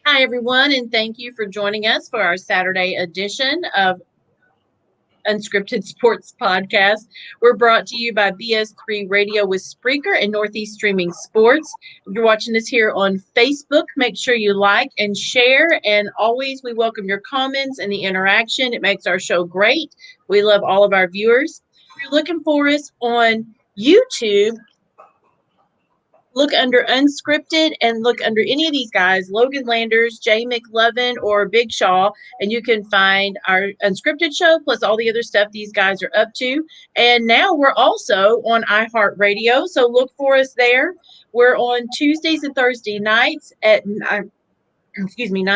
Hi, everyone, and thank you for joining us for our Saturday edition of Unscripted Sports Podcast. We're brought to you by BS3 Radio with Spreaker and Northeast Streaming Sports. If you're watching us here on Facebook, make sure you like and share. And always, we welcome your comments and the interaction. It makes our show great. We love all of our viewers. If you're looking for us on YouTube, look under Unscripted and look under any of these guys, Logan Landers, Jay McLovin, or Big Shaw, and you can find our Unscripted show plus all the other stuff these guys are up to. And now we're also on iHeartRadio, so look for us there. We're on Tuesdays and Thursday nights at 9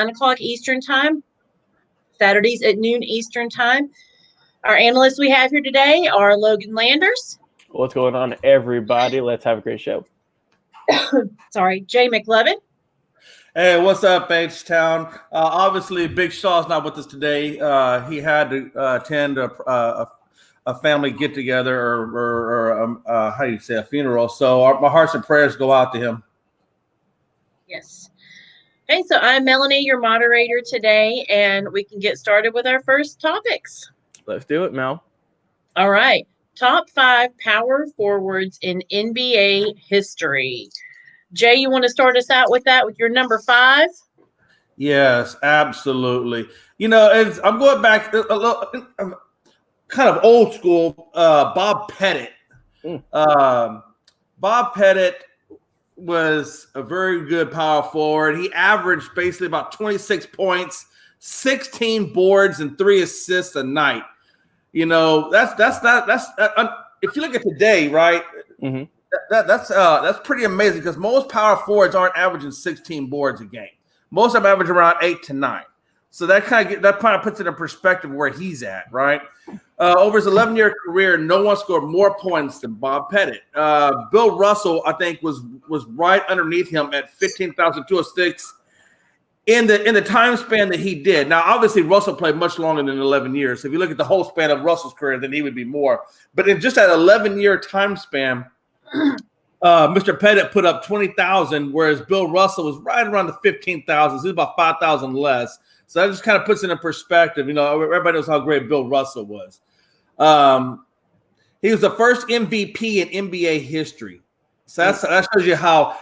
o'clock Eastern Time, Saturdays at noon Eastern Time. Our analysts we have here today are Logan Landers. What's going on, everybody? Let's have a great show. Jay McLovin. Hey, what's up, H-Town? Obviously, Big Shaw's not with us today. He had to attend a family get-together or how do you say, a funeral. So my hearts and prayers go out to him. Yes. Okay, so I'm Melanie, your moderator today, and we can get started with our first topics. Let's do it, Mel. All right. Top 5 power forwards in NBA history. Jay, you want to start us out with that, with your number 5? Yes, absolutely. You know, I'm going back a little, kind of old school. Bob Pettit. Bob Pettit was a very good power forward. He averaged basically about 26 points, 16 boards, and 3 assists a night. You know, that's if you look at today, right? Mm-hmm. That's pretty amazing because most power forwards aren't averaging 16 boards a game. Most of them average around 8 to 9. So that kind of puts it in perspective where he's at, right? Over his 11-year career, no one scored more points than Bob Pettit. Bill Russell, I think, was right underneath him at 15,206. In the time span that he did. Now, obviously, Russell played much longer than 11 years. So if you look at the whole span of Russell's career, then he would be more. But in just that 11-year time span, Mr. Pettit put up 20,000, whereas Bill Russell was right around the 15,000. So he was about 5,000 less. So that just kind of puts it in perspective. You know, everybody knows how great Bill Russell was. He was the first MVP in NBA history. So that shows you how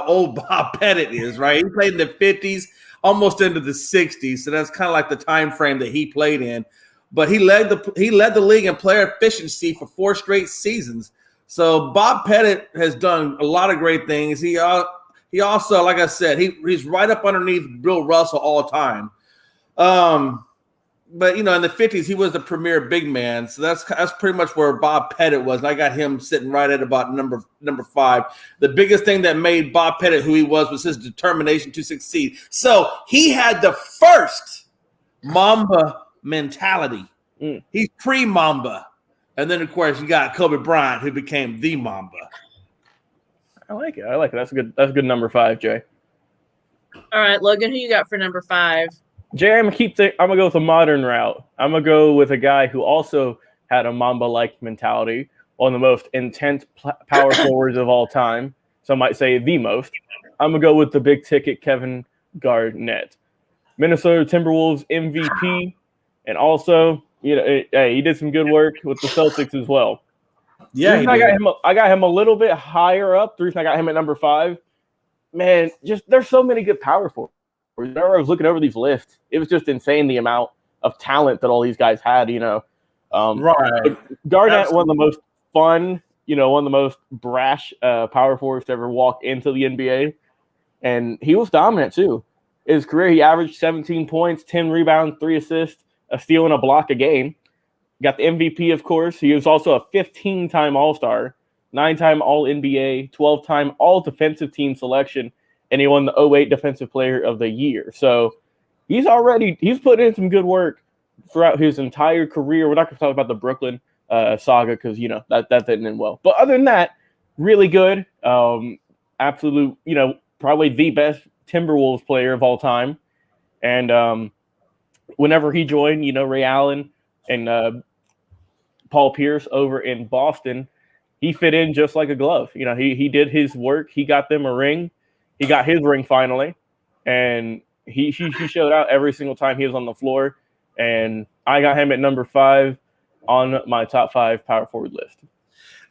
old Bob Pettit is, right? He played in the 50s, almost into the 60s. So that's kind of like the time frame that he played in. But he led the league in player efficiency for 4 straight seasons. So Bob Pettit has done a lot of great things. He also, like I said, he's right up underneath Bill Russell all the time. But, you know, in the 50s, he was the premier big man. So that's pretty much where Bob Pettit was. And I got him sitting right at about number 5. The biggest thing that made Bob Pettit who he was his determination to succeed. So he had the first Mamba mentality. He's pre-Mamba. And then, of course, you got Kobe Bryant, who became the Mamba. I like it. That's a good number 5, Jay. All right, Logan, who you got for number 5? Jay, I'm gonna go with a modern route. I'm gonna go with a guy who also had a Mamba-like mentality, one of the most intense power forwards of all time. Some might say the most. I'm gonna go with the big ticket Kevin Garnett, Minnesota Timberwolves MVP, and also, you know, hey, he did some good work with the Celtics as well. Yeah, I got him a little bit higher up. The reason I got him at number 5, man, just there's so many good power forwards. Whenever I was looking over these lists, it was just insane the amount of talent that all these guys had, you know. Right. Garnett, Absolutely. one of the most fun, you know, one of the most brash power forwards to ever walk into the NBA. And he was dominant, too. In his career, he averaged 17 points, 10 rebounds, 3 assists, a steal, and a block a game. Got the MVP, of course. He was also a 15-time All-Star, 9-time All-NBA, 12-time All-Defensive Team selection, and he won the 2008 Defensive Player of the Year. So he's put in some good work throughout his entire career. We're not going to talk about the Brooklyn saga because, that didn't end well. But other than that, really good. Absolute, probably the best Timberwolves player of all time. And whenever he joined, Ray Allen and Paul Pierce over in Boston, he fit in just like a glove. He did his work. He got them a ring. He got his ring finally. And he showed out every single time he was on the floor. And I got him at number 5 on my top 5 power forward list.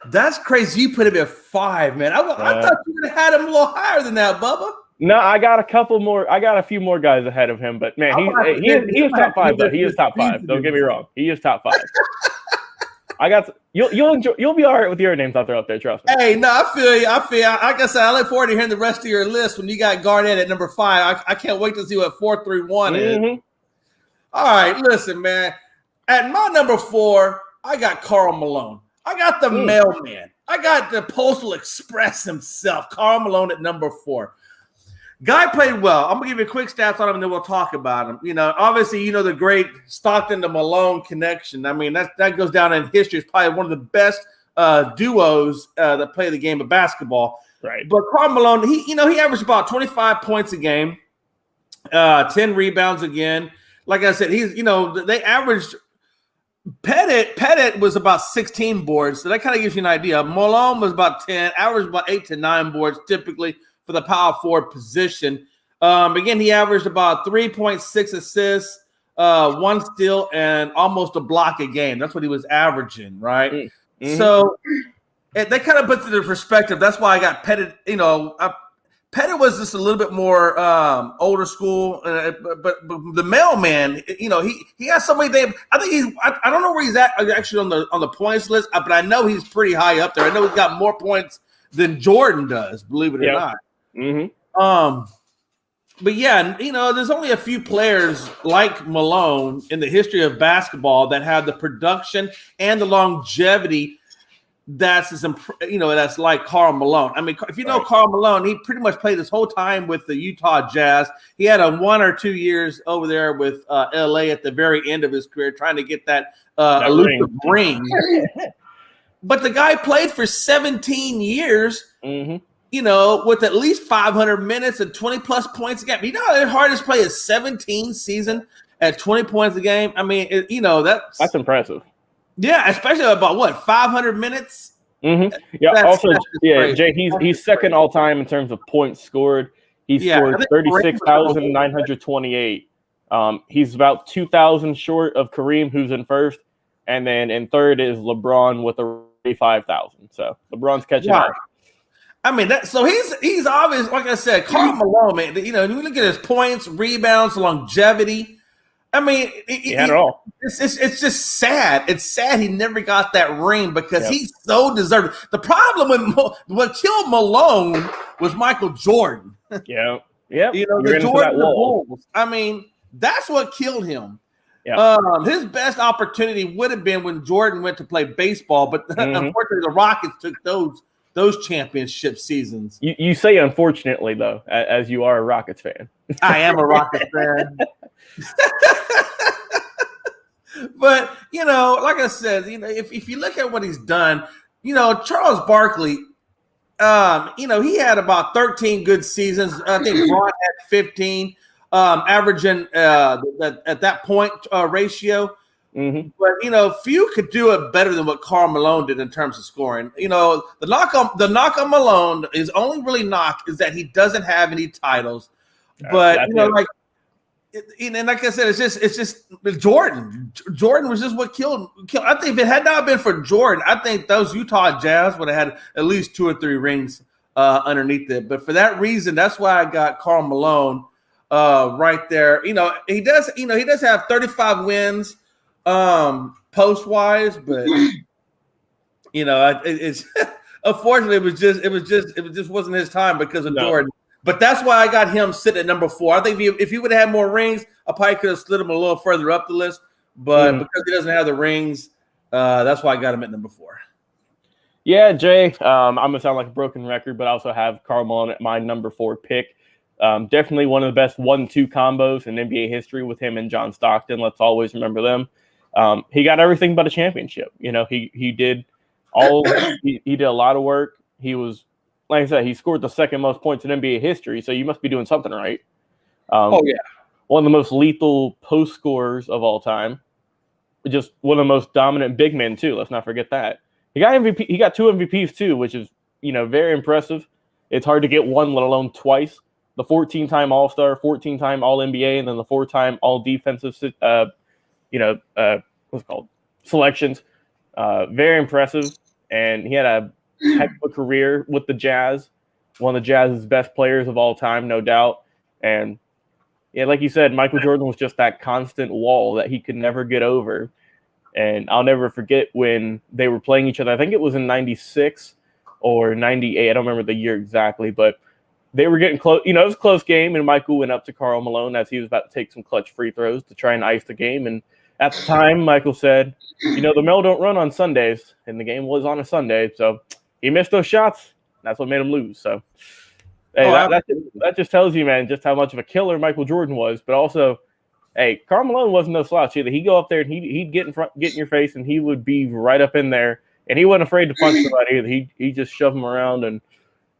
That's crazy. You put him at 5, man. I thought you would have had him a little higher than that, Bubba. No, I got a few more guys ahead of him, but man, he is top 5 though. He is top 5. Don't get me wrong. He is top 5. You'll be all right with your names I throw up there, trust me. Hey, no, I feel you. Like I said, I look forward to hearing the rest of your list when you got Garnett at number 5. I can't wait to see what 4-3-1 is. All right, listen, man. At my number 4, I got Karl Malone. I got the mailman. I got the Postal Express himself, Karl Malone at number 4. Guy played well. I'm going to give you a quick stats on him, and then we'll talk about him. Obviously, the great Stockton to Malone connection. I mean, that goes down in history. It's probably one of the best duos that play the game of basketball. Right. But Karl Malone, he averaged about 25 points a game, 10 rebounds again. Like I said, they averaged Pettit was about 16 boards, so that kind of gives you an idea. Malone was about 10, averaged about 8 to 9 boards typically for the power forward position. Again, he averaged about 3.6 assists, 1 steal, and almost a block a game. That's what he was averaging, right? Mm-hmm. So they kind of put it into perspective. That's why I got Pettit. Pettit was just a little bit more older school, but the mailman, he has so many things. I think I don't know where he's at actually on the points list, but I know he's pretty high up there. I know he's got more points than Jordan does, believe it or not. Mm-hmm. But yeah, there's only a few players like Malone in the history of basketball that have the production and the longevity that's like Karl Malone. I mean, if you know Karl Malone, he pretty much played his whole time with the Utah Jazz. He had a 1 or 2 years over there with LA at the very end of his career, trying to get that elusive ring. But the guy played for 17 years, with at least 500 minutes and 20 plus points a game. You know how hard it is to play a 17 season at 20 points a game? I mean, that's impressive. Yeah, especially about 500 minutes. Mm-hmm. Yeah. Jay, he's second all time in terms of points scored. He scored 36,928. He's about 2,000 short of Kareem, who's in first, and then in third is LeBron with 35,000. So LeBron's catching up. I mean, he's obvious. Like I said, Karl Malone, man. You look at his points, rebounds, longevity. I mean, he had it all. It's just sad. It's sad he never got that ring because he's so deserving. The problem with what killed Malone was Michael Jordan. Yeah. The Jordan Bulls. I mean, that's what killed him. Yeah. His best opportunity would have been when Jordan went to play baseball, but unfortunately, the Rockets took those championship seasons. You say unfortunately, though, as you are a Rockets fan. I am a Rockets fan. But, like I said, if you look at what he's done, Charles Barkley, he had about 13 good seasons. I think Braun had 15, averaging at that point ratio. Mm-hmm. But few could do it better than what Karl Malone did in terms of scoring. The knock on Malone, his only really knock is that he doesn't have any titles. But and like I said, it's just Jordan. Jordan was just what killed. I think if it had not been for Jordan, I think those Utah Jazz would have had at least 2 or 3 rings underneath it. But for that reason, that's why I got Karl Malone right there. He does have 35 wins post wise, but it's unfortunately it just wasn't his time because of Jordan. But that's why I got him sitting at number 4. I think if he would have had more rings, I probably could have slid him a little further up the list. But because he doesn't have the rings, that's why I got him at number 4. Yeah, Jay, I'm going to sound like a broken record, but I also have Karl Malone at my number 4 pick. Definitely one of the best 1-2 combos in NBA history with him and John Stockton. Let's always remember them. He got everything but a championship. You know, he did he did a lot of work. He was, like I said, he scored the second most points in NBA history, so you must be doing something right. One of the most lethal post scorers of all time. Just one of the most dominant big men too. Let's not forget that. He got MVP. He got 2 MVPs too, which is, you know, very impressive. It's hard to get one, let alone twice. The 14-time All-Star, 14-time All-NBA, and then the 4-time All-Defensive, what's it called? Selections. Very impressive. And he had a heck of a career with the Jazz. One of the Jazz's best players of all time, no doubt. And yeah, like you said, Michael Jordan was just that constant wall that he could never get over. And I'll never forget when they were playing each other. I think it was in 96 or 98. I don't remember the year exactly, but they were getting close. You know, it was a close game, and Michael went up to Karl Malone as he was about to take some clutch free throws to try and ice the game. And at the time, Michael said, you know, the Mel don't run on Sundays, and the game was on a Sunday. So he missed those shots. That's what made him lose. So hey, that just tells you, man, just how much of a killer Michael Jordan was. But also, hey, Karl Malone wasn't no slouch either. He'd go up there and he'd get in your face, and he would be right up in there. And he wasn't afraid to punch somebody either. He just shoved him around, and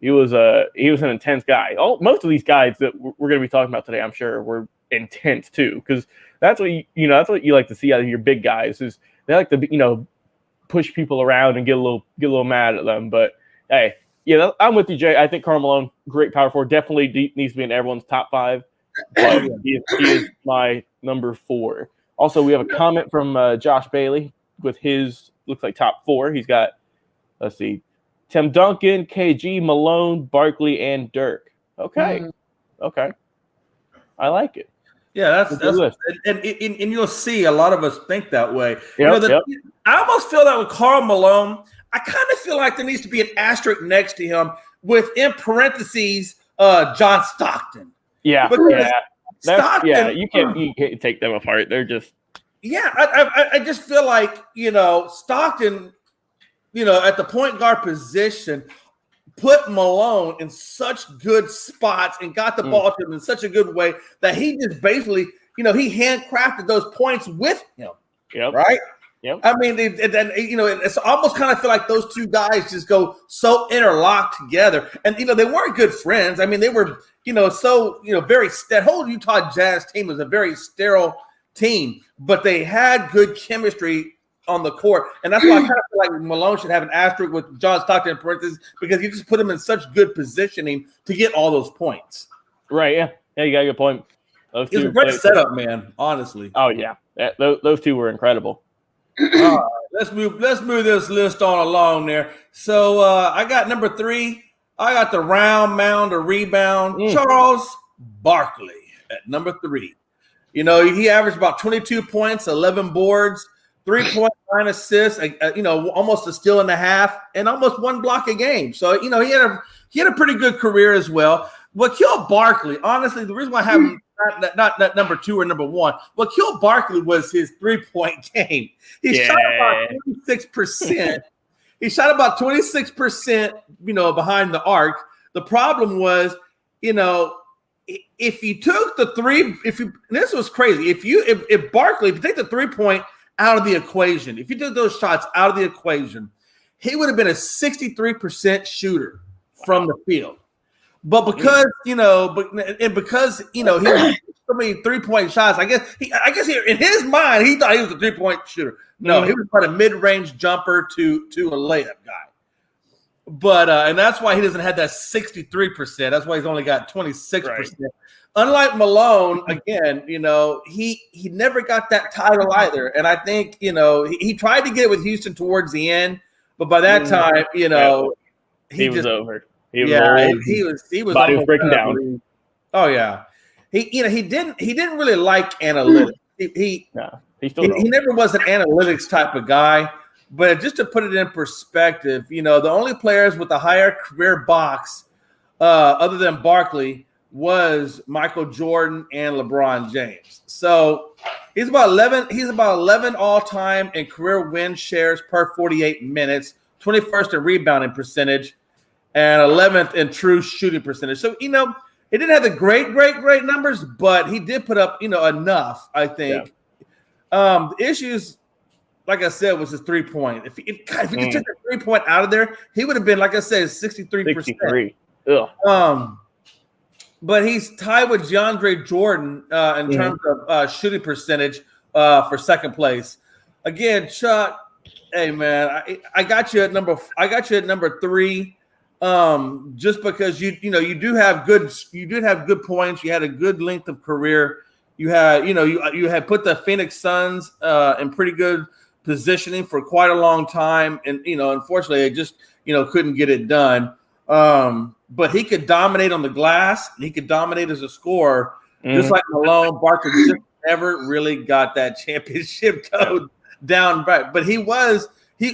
he was an intense guy. Most of these guys that we're going to be talking about today, I'm sure, were intense too, because that's what that's what you like to see out of your big guys, is they like to, you know, push people around and get a little mad at them. But hey, yeah, I'm with you, Jay. I think Karl Malone, great power forward, definitely needs to be in everyone's top 5. But he is my number 4. Also, we have a comment from Josh Bailey with his, looks like, top 4. He's got, let's see, Tim Duncan, KG, Malone, Barkley, and Dirk. Okay. Okay. I like it. Yeah, that's and you'll see a lot of us think that way. Yep. I almost feel that with Karl Malone. I kind of feel like there needs to be an asterisk next to him with, in parentheses, John Stockton. Yeah, because Stockton, you can't take them apart. They're just I just feel like, you know, Stockton, you know, at the point guard position, put Malone in such good spots and got the ball to him in such a good way that he just basically, you know, he handcrafted those points with him. Yep. Right. Yep. I mean, it's almost kind of feel like those two guys just go so interlocked together. And, you know, they weren't good friends. I mean, they were, you know, so, you know, very – whole Utah Jazz team was a very sterile team, but they had good chemistry on the court. And that's why I kind of feel like Malone should have an asterisk with John Stockton in parentheses, because you just put him in such good positioning to get all those points. Right, yeah. Yeah, you got a good point. It was a great setup, man, honestly. Oh, yeah. Those two were incredible. All right, let's move this list on along there. So I got number 3. I got the round mound or rebound, Charles Barkley at number 3. You know, he averaged about 22 points, 11 boards, 3.9 assists, you know, almost a steal and a half, and almost 1 block a game. So, you know, he had a pretty good career as well. What killed Barkley, honestly, the reason why I have him not number 2 or number 1, what killed Barkley was his 3-point game. He shot about 26%. He shot about 26%, you know, behind the arc. The problem was, you know, if you took the 3, this was crazy. If Barkley, if you take the 3-point out of the equation, if you took those shots out of the equation, he would have been a 63% shooter from the field. But because, you know, because he had so many 3-point shots, I guess he, in his mind, he thought he was a 3-point shooter. No, he was about a mid-range jumper to a layup guy. But and that's why he doesn't have that 63%. That's why he's only got 26%. Right. Unlike Malone, again, you know, he never got that title either. And I think, you know, he tried to get it with Houston towards the end, but by that time, you know, he was over. He was body was breaking down. Oh yeah, he didn't really like analytics. He never was an analytics type of guy. But just to put it in perspective, you know, the only players with a higher career box, other than Barkley, was Michael Jordan and LeBron James. So he's about 11. He's about 11 all time in career win shares per 48 minutes, 21st in rebounding percentage, and 11th in true shooting percentage. So, you know, He didn't have the great numbers, but he did put up, enough, I think. Yeah. The issues, like I said, was his 3-point. If he could take the 3-point out of there, he would have been, like I said, 63%. 63. Ugh. But he's tied with DeAndre Jordan in terms of shooting percentage for second place. Again, Chuck, hey man, I got you at number 3. Just because you did have good points. You had a good length of career. You had you had put the Phoenix Suns in pretty good positioning for quite a long time, and unfortunately, it just couldn't get it done. But he could dominate on the glass. And he could dominate as a scorer, just like Malone. Barkley just never really got that championship toe down right. But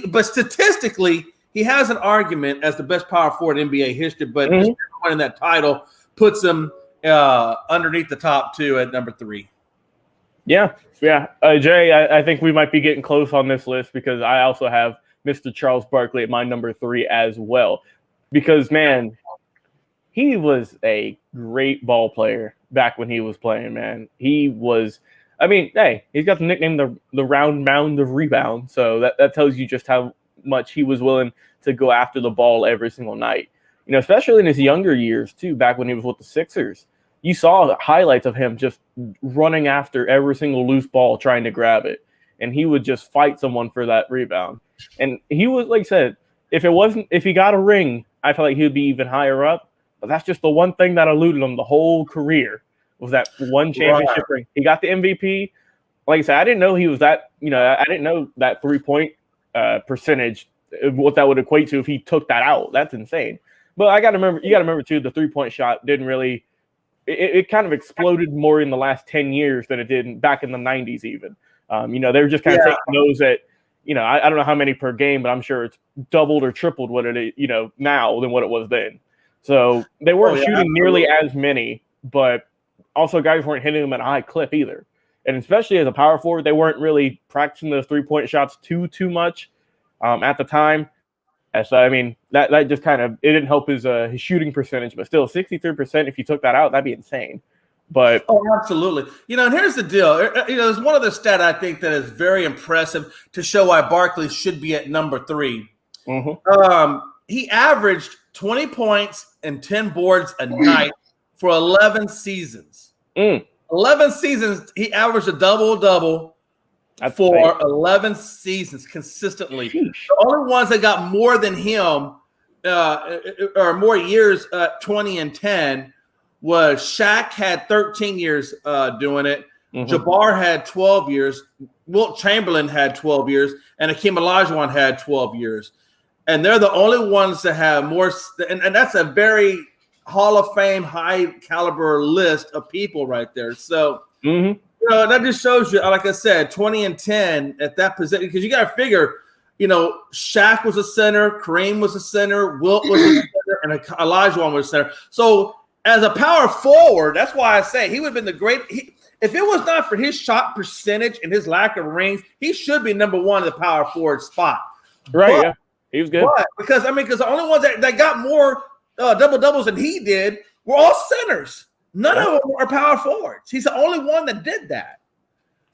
but statistically, he has an argument as the best power forward in NBA history. But just winning that title puts him underneath the top 2 at number 3. Yeah. Jay, I think we might be getting close on this list because I also have Mr. Charles Barkley at my number 3 as well. Because, man, he was a great ball player back when he was playing, man. He was – I mean, hey, he's got the nickname the round mound of rebound. So that tells you just how much he was willing to go after the ball every single night. Especially in his younger years, too, back when he was with the Sixers. You saw highlights of him just running after every single loose ball, trying to grab it. And he would just fight someone for that rebound. And he was, like I said, if he got a ring, I feel like he would be even higher up. But that's just the one thing that eluded him the whole career was that one championship ring. He got the MVP. Like I said, I didn't know he was that, I didn't know that 3-point percentage, what that would equate to if he took that out. That's insane. But you got to remember too, the 3-point shot didn't really, it kind of exploded more in the last 10 years than it did back in the 90s even. They were just kind of taking those at, I don't know how many per game, but I'm sure it's doubled or tripled what it is, now than what it was then. So they weren't shooting nearly as many, but also guys weren't hitting them at a high clip either. And especially as a power forward, they weren't really practicing those 3-point shots too much at the time. And so, I mean, that just kind of, it didn't help his shooting percentage, but still 63%, if you took that out, that'd be insane. But absolutely. And here's the deal. There's one other stat I think that is very impressive to show why Barkley should be at number 3. He averaged 20 points and 10 boards a night for 11 seasons. 11 seasons, he averaged a double-double for 11 seasons consistently. The only ones that got more than him or more years, 20 and 10, was Shaq had 13 years doing it. Jabbar had 12 years. Wilt Chamberlain had 12 years. And Hakeem Olajuwon had 12 years. And they're the only ones that have more. And that's a very Hall of Fame, high caliber list of people right there. So, that just shows you, like I said, 20 and 10 at that position. Because you got to figure, Shaq was a center, Kareem was a center, Wilt was a center, and Olajuwon was a center. So, as a power forward, that's why I say he would have been the great. If it was not for his shot percentage and his lack of rings, he should be number 1 in the power forward spot. Right, yeah. He was good. Because the only ones that got more double-doubles than he did were all centers. None of them are power forwards. He's the only one that did that.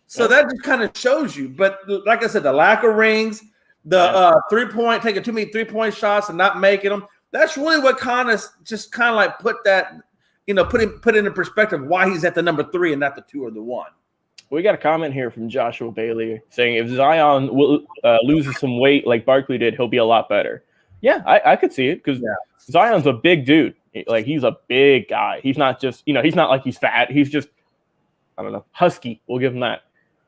So that just kind of shows you. But like I said, the lack of rings, the 3-point, taking too many 3-point shots and not making them, that's really what kind of like put that, put into perspective why he's at the number 3 and not the 2 or the 1. We got a comment here from Joshua Bailey saying if Zion loses some weight like Barkley did, he'll be a lot better. Yeah, I could see it because Zion's a big dude. Like, he's a big guy. He's not just, he's not like he's fat. He's just, I don't know, husky. We'll give him that.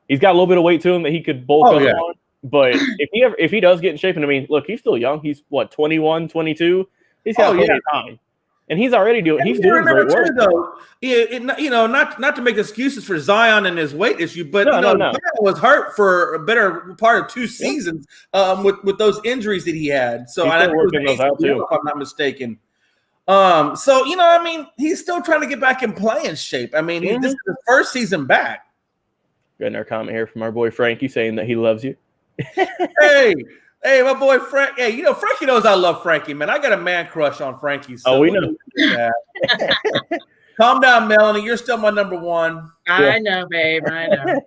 He's got a little bit of weight to him that he could bulk up on. But if he does get in shape, and I mean, look, he's still young. He's 21, 22. He's got plenty of time. And he's already doing great work. Not to make excuses for Zion and his weight issue, but Zion was hurt for a better part of 2 seasons with those injuries that he had. So I think working those out too, if I'm not mistaken. He's still trying to get back in playing shape. I mean, this is his first season back. Getting our comment here from our boy Frankie saying that he loves you. Hey, my boy Frank. Hey, Frankie knows I love Frankie, man. I got a man crush on Frankie. So we know. Calm down, Melanie. You're still my number one. I know, babe. I know.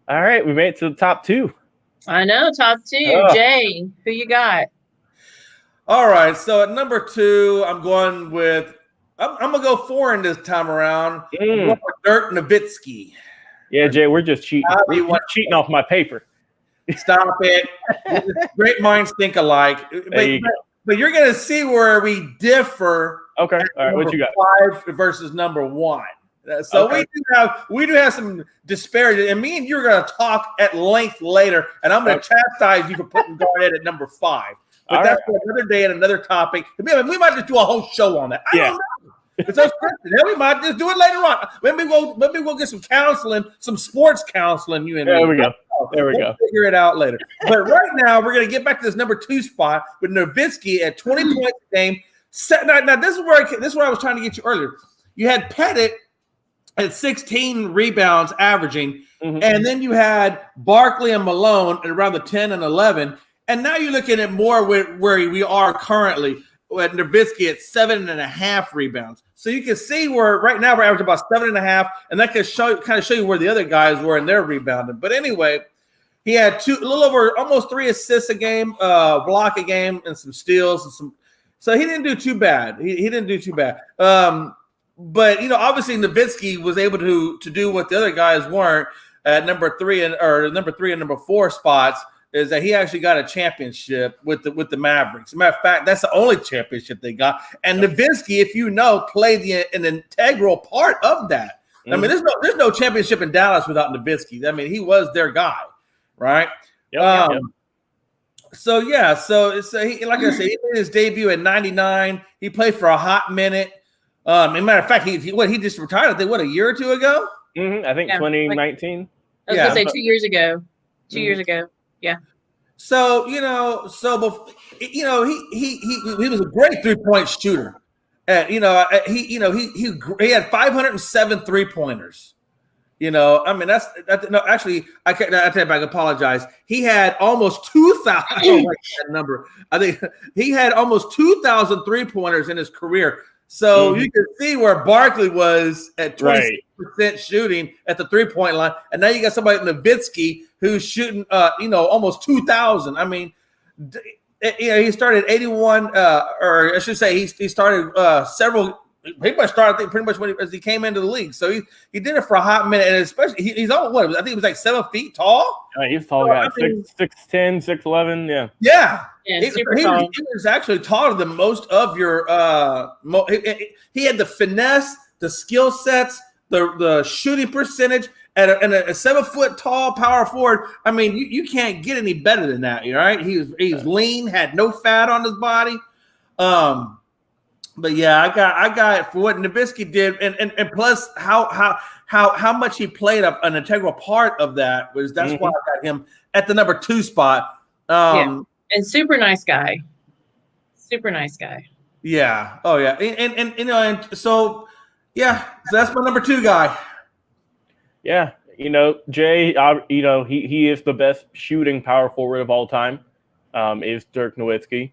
All right, we made it to the top two. I know. Top two. Jay, who you got? All right. So at number two, I'm going with. I'm gonna go foreign this time around. I'm going with Dirk Nowitzki. Yeah, Jay, we're just cheating. We're cheating off my paper. Stop it. Great minds think alike. But you're going to see where we differ. Okay. All right. What you got? 5 versus number 1. So we do have some disparity. And me and you are going to talk at length later. And I'm going to chastise you for putting Garnett at number 5. But that's for another day and another topic. We might just do a whole show on that. I don't know. It's unscripted. Then we might just do it later on. Maybe we'll get some counseling, some sports counseling. You and there me. we go. There we go. Figure it out later. But right now, we're going to get back to this number 2 spot with Nowitzki at 20 points a game. Now this is where I was trying to get you earlier. You had Pettit at 16 rebounds averaging, and then you had Barkley and Malone at around the 10 and 11. And now you're looking at more where we are currently at Nowitzki at 7.5 rebounds. So you can see where right now we're averaging about 7.5, and that can kind of show you where the other guys were in their rebounding. But anyway, he had a little over almost 3 assists a game, block a game, and some steals and some. So he didn't do too bad. He didn't do too bad. But obviously Nowitzki was able to do what the other guys weren't at number 3 and number 4 spots. Is that he actually got a championship with the Mavericks. As a matter of fact, that's the only championship they got. And Nowitzki, if you know, played an integral part of that. I mean, there's no championship in Dallas without Nowitzki. I mean, he was their guy, right? Yep. So he, like I said, he made his debut at 99. He played for a hot minute. As a matter of fact, he just retired, I think, a year or 2 ago? I think 2019. I was going to say 2 years ago. 2 years ago. Yeah. So he was a great 3-point shooter. He had 507 3-pointers. I mean actually I apologize. He had almost 2,000. I don't like that number. I think he had almost 2,000 3-pointers in his career. So you can see where Barkley was at 26% shooting at the 3-point line, and now you got somebody like Nowitzki who's shooting, almost 2,000. I mean, he started 81, or I should say, he started several. He must start, I think, pretty much as he came into the league. So he did it for a hot minute, and especially he's on what? I think he was like 7 feet tall. He's tall guy, 6'10", 6'11", yeah. Yeah. He was actually taller than most of your he had the finesse, the skill sets, the shooting percentage, and a 7-foot tall power forward. I mean, you can't get any better than that, right? He's lean, had no fat on his body. But yeah, I got for what Nowitzki did, and plus how much he played an integral part of that that's why I got him at the number 2 spot. And super nice guy. Super nice guy. Yeah. Oh yeah. So that's my number 2 guy. Yeah. Jay, he is the best shooting power forward of all time. Is Dirk Nowitzki.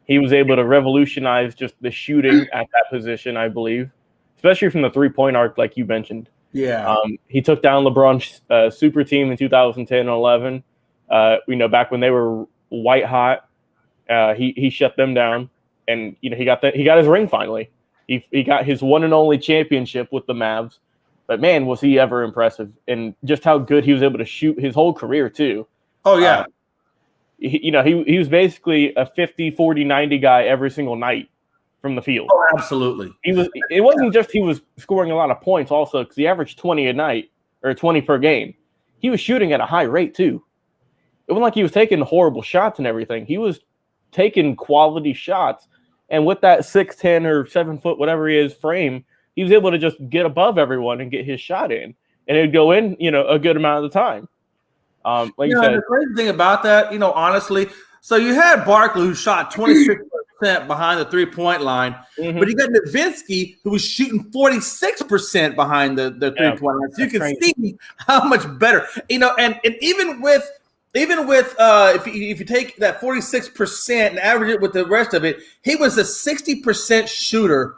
He was able to revolutionize just the shooting at that position, I believe, especially from the 3-point arc, like you mentioned. Yeah. He took down LeBron's super team in 2010 and 11. Back when they were white hot, he shut them down, and he got his ring finally. He got his one and only championship with the Mavs. But man, was he ever impressive, and just how good he was able to shoot his whole career too. Oh yeah. He was basically a 50, 40, 90 guy every single night from the field. Oh, absolutely. It wasn't just he was scoring a lot of points also, because he averaged 20 a night or 20 per game. He was shooting at a high rate too. It wasn't like he was taking horrible shots and everything. He was taking quality shots. And with that 6'10" or 7 foot, whatever he is, frame, he was able to just get above everyone and get his shot in. And it would go in, a good amount of the time. Like you said, the crazy thing about that, honestly, so you had Barkley who shot 26% behind the 3-point line, but you got Nowitzki who was shooting 46% behind the 3-point line. So you can see how much better, and even with if you take that 46% and average it with the rest of it, he was a 60% shooter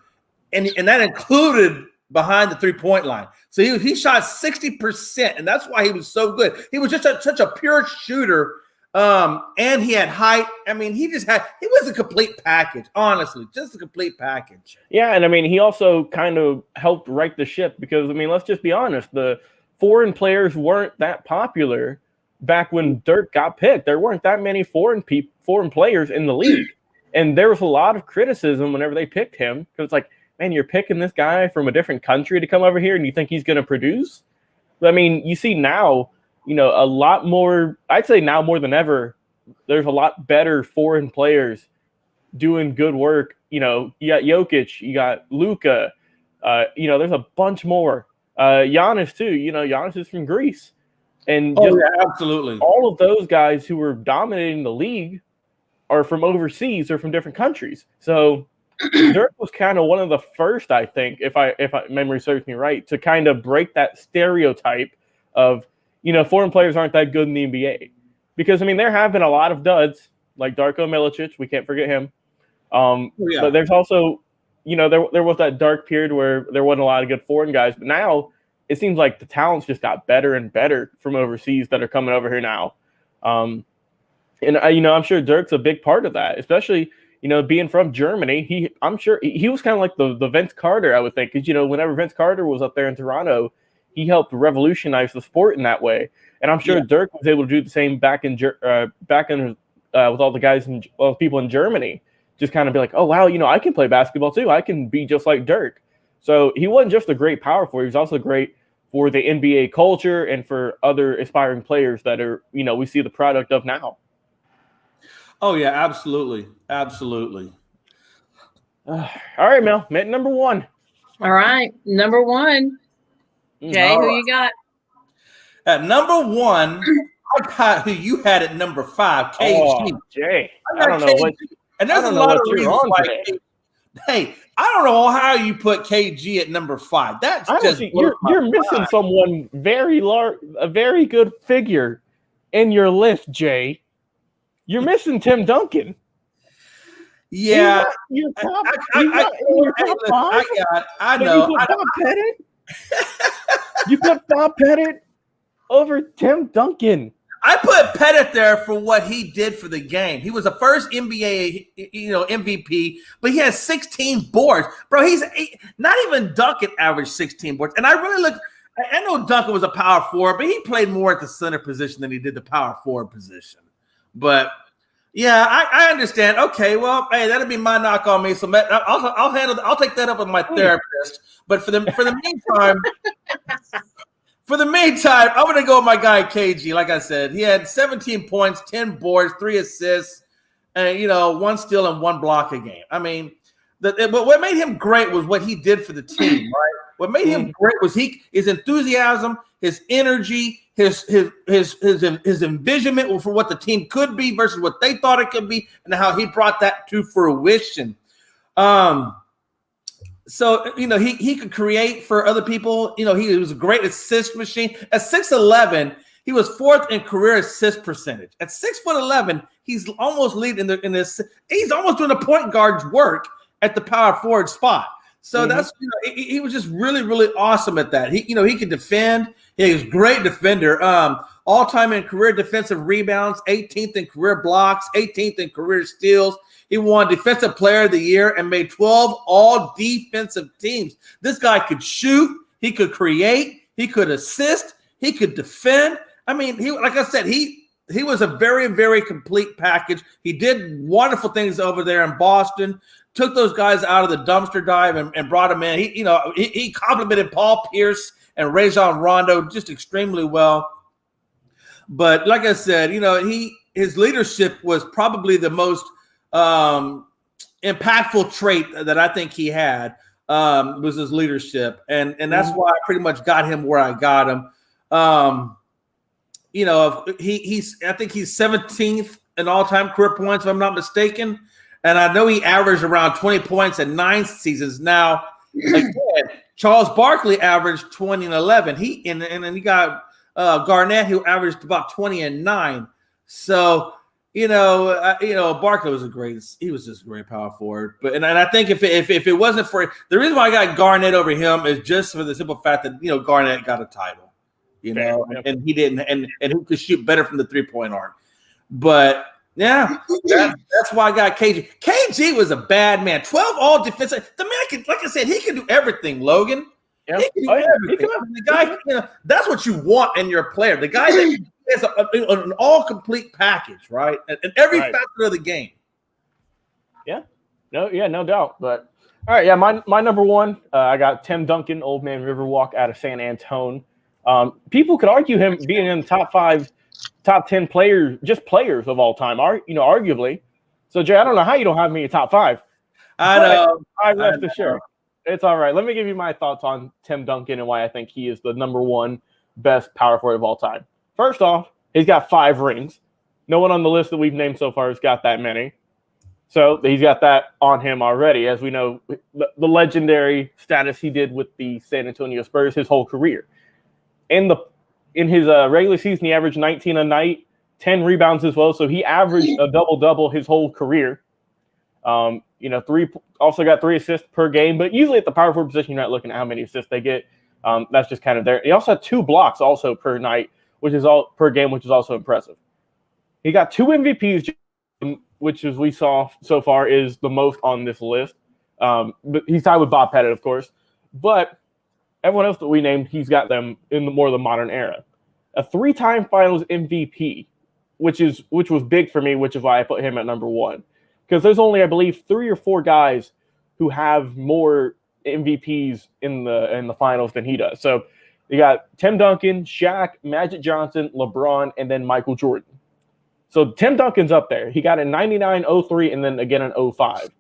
and that included behind the 3-point line. So he shot 60%, and that's why he was so good. He was just such a pure shooter, and he had height. I mean, he was a complete package, honestly, just a complete package. Yeah, and I mean, he also kind of helped right the ship because, I mean, let's just be honest, the foreign players weren't that popular back when Dirk got picked. There weren't that many foreign players in the league, and there was a lot of criticism whenever they picked him because it's like, man, you're picking this guy from a different country to come over here and you think he's going to produce? But, I mean, you see now, a lot more, I'd say now more than ever, there's a lot better foreign players doing good work. You got Jokic, you got Luka, there's a bunch more. Giannis too, Giannis is from Greece. And absolutely. All of those guys who were dominating the league are from overseas or from different countries. So Dirk was kind of one of the first, I think, if memory serves me right, to kind of break that stereotype of, foreign players aren't that good in the NBA. Because, I mean, there have been a lot of duds, like Darko Milicic. We can't forget him. But there's also, there was that dark period where there wasn't a lot of good foreign guys. But now it seems like the talents just got better and better from overseas that are coming over here now. And I'm sure Dirk's a big part of that, especially – being from Germany, I'm sure he was kind of like the Vince Carter, I would think, because whenever Vince Carter was up there in Toronto, he helped revolutionize the sport in that way, and I'm sure Dirk was able to do the same back in with all the guys and all the people in Germany, just kind of be like, oh wow, I can play basketball too, I can be just like Dirk. So he wasn't just a great power forward; he was also great for the NBA culture and for other aspiring players that are we see the product of now. Oh, yeah, absolutely. Absolutely. All right, Mel. Number one. All right. Number one. Jay, who you got? At number one, I got who you had at number 5, KG. Oh, Jay. I don't know what. And there's a lot of reasons why. Hey, I don't know how you put KG at number 5. That's honestly, just you're missing someone very large, a very good figure in your list, Jay. You're missing Tim Duncan. Yeah. Your top, I know. You put Bob Pettit? You put Bob Pettit over Tim Duncan. I put Pettit there for what he did for the game. He was the first NBA, MVP, but he has 16 boards. Bro, not even Duncan averaged 16 boards. And I know Duncan was a power forward, but he played more at the center position than he did the power forward position. But yeah, I understand. Okay, well, hey, that'll be my knock on me. So I'll take that up with my therapist. But for the meantime, I'm gonna go with my guy KG. Like I said, he had 17 points, 10 boards, 3 assists, and 1 steal and 1 block a game. I mean, but what made him great was what he did for the team, right? What made him great was his enthusiasm, his energy, his envisionment for what the team could be versus what they thought it could be, and how he brought that to fruition. So he could create for other people. He was a great assist machine. At 6'11", he was 4th in career assist percentage. At 6'11", he's almost leading in this. He's almost doing the point guard's work at the power forward spot. So that's he was just really, really awesome at that. He could defend. He was a great defender. All-time in career defensive rebounds, 18th in career blocks, 18th in career steals. He won Defensive Player of the Year and made 12 all-defensive teams. This guy could shoot. He could create. He could assist. He could defend. I mean, like I said, he was a very, very complete package. He did wonderful things over there in Boston. Took those guys out of the dumpster dive and brought them in. He complimented Paul Pierce and Rajon Rondo just extremely well. But like I said, his leadership was probably the most impactful trait that I think he had was his leadership, and that's why I pretty much got him where I got him. I think he's 17th in all-time career points, if I'm not mistaken. And I know he averaged around 20 points in 9 seasons. Now, again, Charles Barkley averaged 20 and 11. And then you got Garnett, who averaged about 20 and 9. So, Barkley was he was just a great power forward. But and I think if it wasn't for the reason why I got Garnett over him is just for the simple fact that Garnett got a title, and he didn't, and who could shoot better from the 3-point arc. But yeah, that's why I got KG. KG was a bad man. 12 all defensive. The man like I said, he can do everything. Logan, yeah. He can do everything. The guy, that's what you want in your player. The guy that has an all complete package, right? And every factor of the game. Yeah, no doubt. But all right, yeah, my number one, I got Tim Duncan, Old Man Riverwalk out of San Antone. People could argue him being in the top 5. Top 10 players, just players of all time, arguably. So, Jay, I don't know how you don't have me in your top 5. I know. I rest assured. It's all right. Let me give you my thoughts on Tim Duncan and why I think he is the number 1 best power forward of all time. First off, he's got 5 rings. No one on the list that we've named so far has got that many. So he's got that on him already. As we know, the legendary status he did with the San Antonio Spurs his whole career. In his regular season, he averaged 19 a night, 10 rebounds as well. So he averaged a double-double his whole career. Also got 3 assists per game. But usually at the power forward position, you're not looking at how many assists they get. That's just kind of there. He also had 2 blocks also per night, per game, which is also impressive. He got 2 MVPs, which, as we saw so far, is the most on this list. But he's tied with Bob Pettit, of course. But everyone else that we named, he's got them in the modern era. A 3-time Finals MVP, which was big for me, which is why I put him at number 1. Because there's only, I believe, 3 or 4 guys who have more MVPs in the finals than he does. So you got Tim Duncan, Shaq, Magic Johnson, LeBron, and then Michael Jordan. So Tim Duncan's up there. He got in 99, 03, and then again in 05.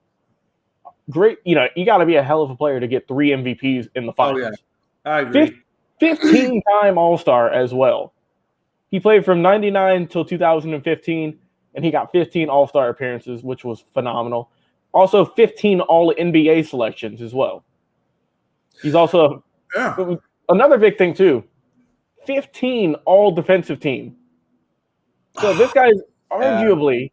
Great, you got to be a hell of a player to get 3 MVPs in the finals. Oh, yeah. I agree. 15-time All-Star as well. He played from 99 till 2015, and he got 15 All-Star appearances, which was phenomenal. Also, 15 All-NBA selections as well. He's also another big thing too. 15 All-Defensive Team. So this guy's arguably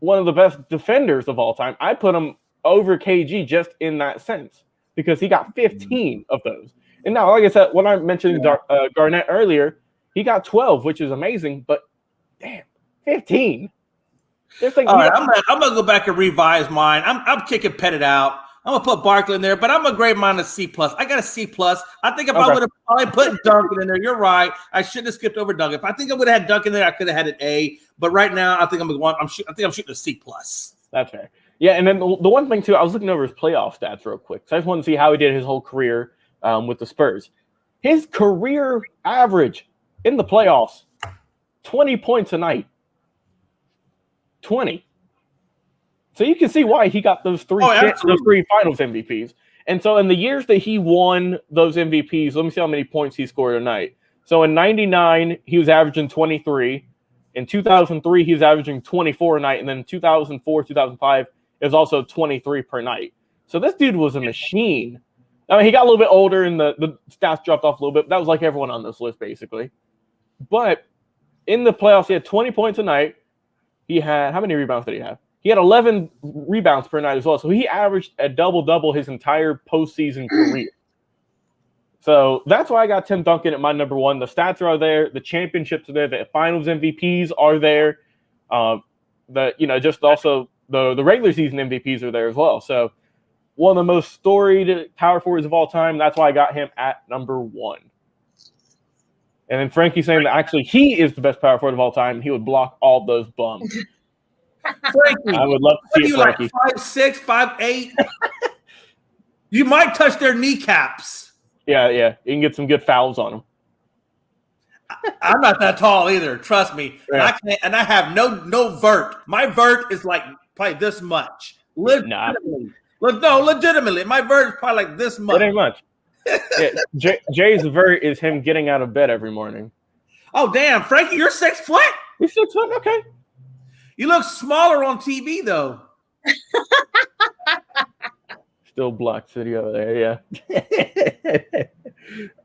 one of the best defenders of all time. I put him over KG just in that sense because he got 15 of those. And now, like I said, when I mentioned Garnett earlier, he got 12, which is amazing. But damn, 15. All right, I'm gonna go back and revise mine. I'm kicking Pettit out. I'm gonna put Barkley in there, but I'm gonna grade mine a C+. I got a C+. I think if I would have probably put Duncan in there, you're right. I shouldn't have skipped over Duncan. If I think I would have had Duncan there, I could have had an A. But right now, I think I'm shooting a C+. That's fair. Yeah, and then the one thing too, I was looking over his playoff stats real quick. So I just wanted to see how he did his whole career with the Spurs. His career average in the playoffs, 20 points a night. 20. So you can see why he got those three finals MVPs. And so in the years that he won those MVPs, let me see how many points he scored a night. So in 99, he was averaging 23. In 2003, he was averaging 24 a night. And then 2004, 2005, it was also 23 per night. So this dude was a machine. I mean, he got a little bit older and the stats dropped off a little bit. That was like everyone on this list, basically. But in the playoffs, he had 20 points a night. He had, how many rebounds did he have? He had 11 rebounds per night as well. So he averaged a double-double his entire postseason career. So that's why I got Tim Duncan at my number 1. The stats are there. The championships are there. The finals MVPs are there. Just also the regular season MVPs are there as well. So one of the most storied power forwards of all time. That's why I got him at number 1. And then Frankie saying that actually he is the best power forward of all time. He would block all those bums. Frankie, I would love to see it, Frankie. Like 5'6", 5'8"? You might touch their kneecaps. Yeah. You can get some good fouls on them. I'm not that tall either. Trust me. Yeah. And I have no vert. My vert is like probably this much. Legitimately. Legitimately. My vert is probably like this much. It ain't much. Yeah, Jay's vert is him getting out of bed every morning. Oh, damn. Frankie, you're 6 foot? He's 6 foot? Okay. You look smaller on TV, though. Still Block City over there, yeah.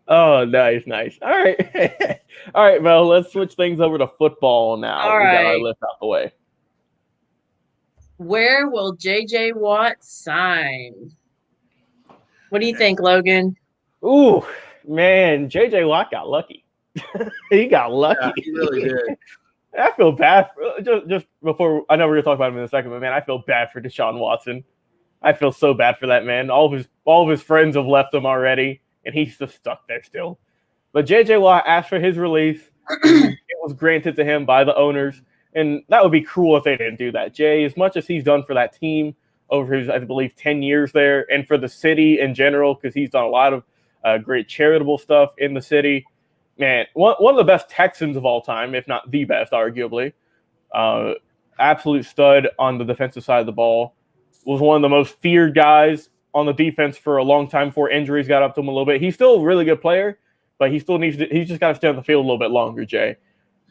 Oh, nice. All right. All right, Mel, let's switch things over to football now. All We got our right. list out the way. Where will JJ Watt sign? What do you think, Logan? Ooh, man, JJ Watt got lucky. He got lucky. Yeah, he really did. I feel bad. Just before, I know we're going to talk about him in a second, but man, I feel bad for Deshaun Watson. I feel so bad for that man. All of his friends have left him already, and he's just stuck there still. But JJ Watt asked for his release. It was granted to him by the owners, and that would be cruel if they didn't do that. Jay, as much as he's done for that team over his, I believe, 10 years there, and for the city in general, because he's done a lot of great charitable stuff in the city. Man, one of the best Texans of all time, if not the best, arguably. Absolute stud on the defensive side of the ball. Was one of the most feared guys on the defense for a long time before injuries got up to him a little bit. He's still a really good player, but he's just got to stay on the field a little bit longer, Jay.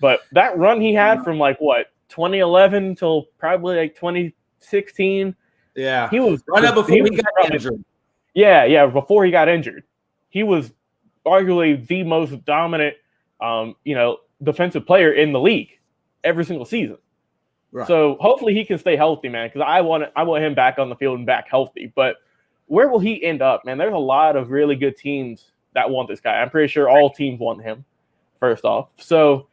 But that run he had from 2011 until probably 2016. Yeah. He was right up before he got injured. Yeah, before he got injured. He was arguably the most dominant defensive player in the league every single season. Right. So hopefully he can stay healthy, man, because I want him back on the field and back healthy. But where will he end up, man? There's a lot of really good teams that want this guy. I'm pretty sure all teams want him, first off. So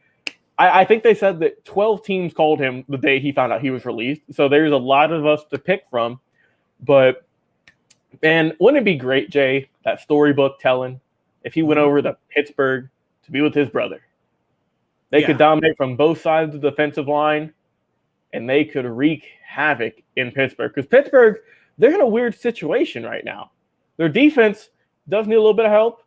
I think they said that 12 teams called him the day he found out he was released. So there's a lot of us to pick from. But, man, wouldn't it be great, Jay, that storybook telling, if he went over to Pittsburgh to be with his brother? They could dominate from both sides of the defensive line, and they could wreak havoc in Pittsburgh. Because Pittsburgh, they're in a weird situation right now. Their defense does need a little bit of help,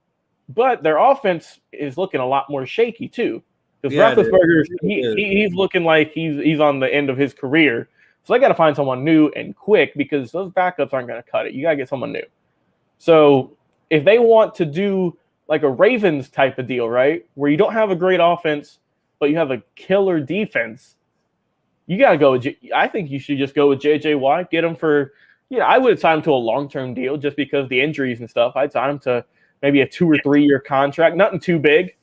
but their offense is looking a lot more shaky too. Because Roethlisberger, he's looking like he's on the end of his career. So they got to find someone new and quick because those backups aren't going to cut it. You got to get someone new. So if they want to do like a Ravens type of deal, right, where you don't have a great offense, but you have a killer defense, you got to go with I think you should just go with JJ Watt, get him for, I would have signed him to a long-term deal just because of the injuries and stuff. I'd sign him to maybe a 2 or 3 year contract, nothing too big.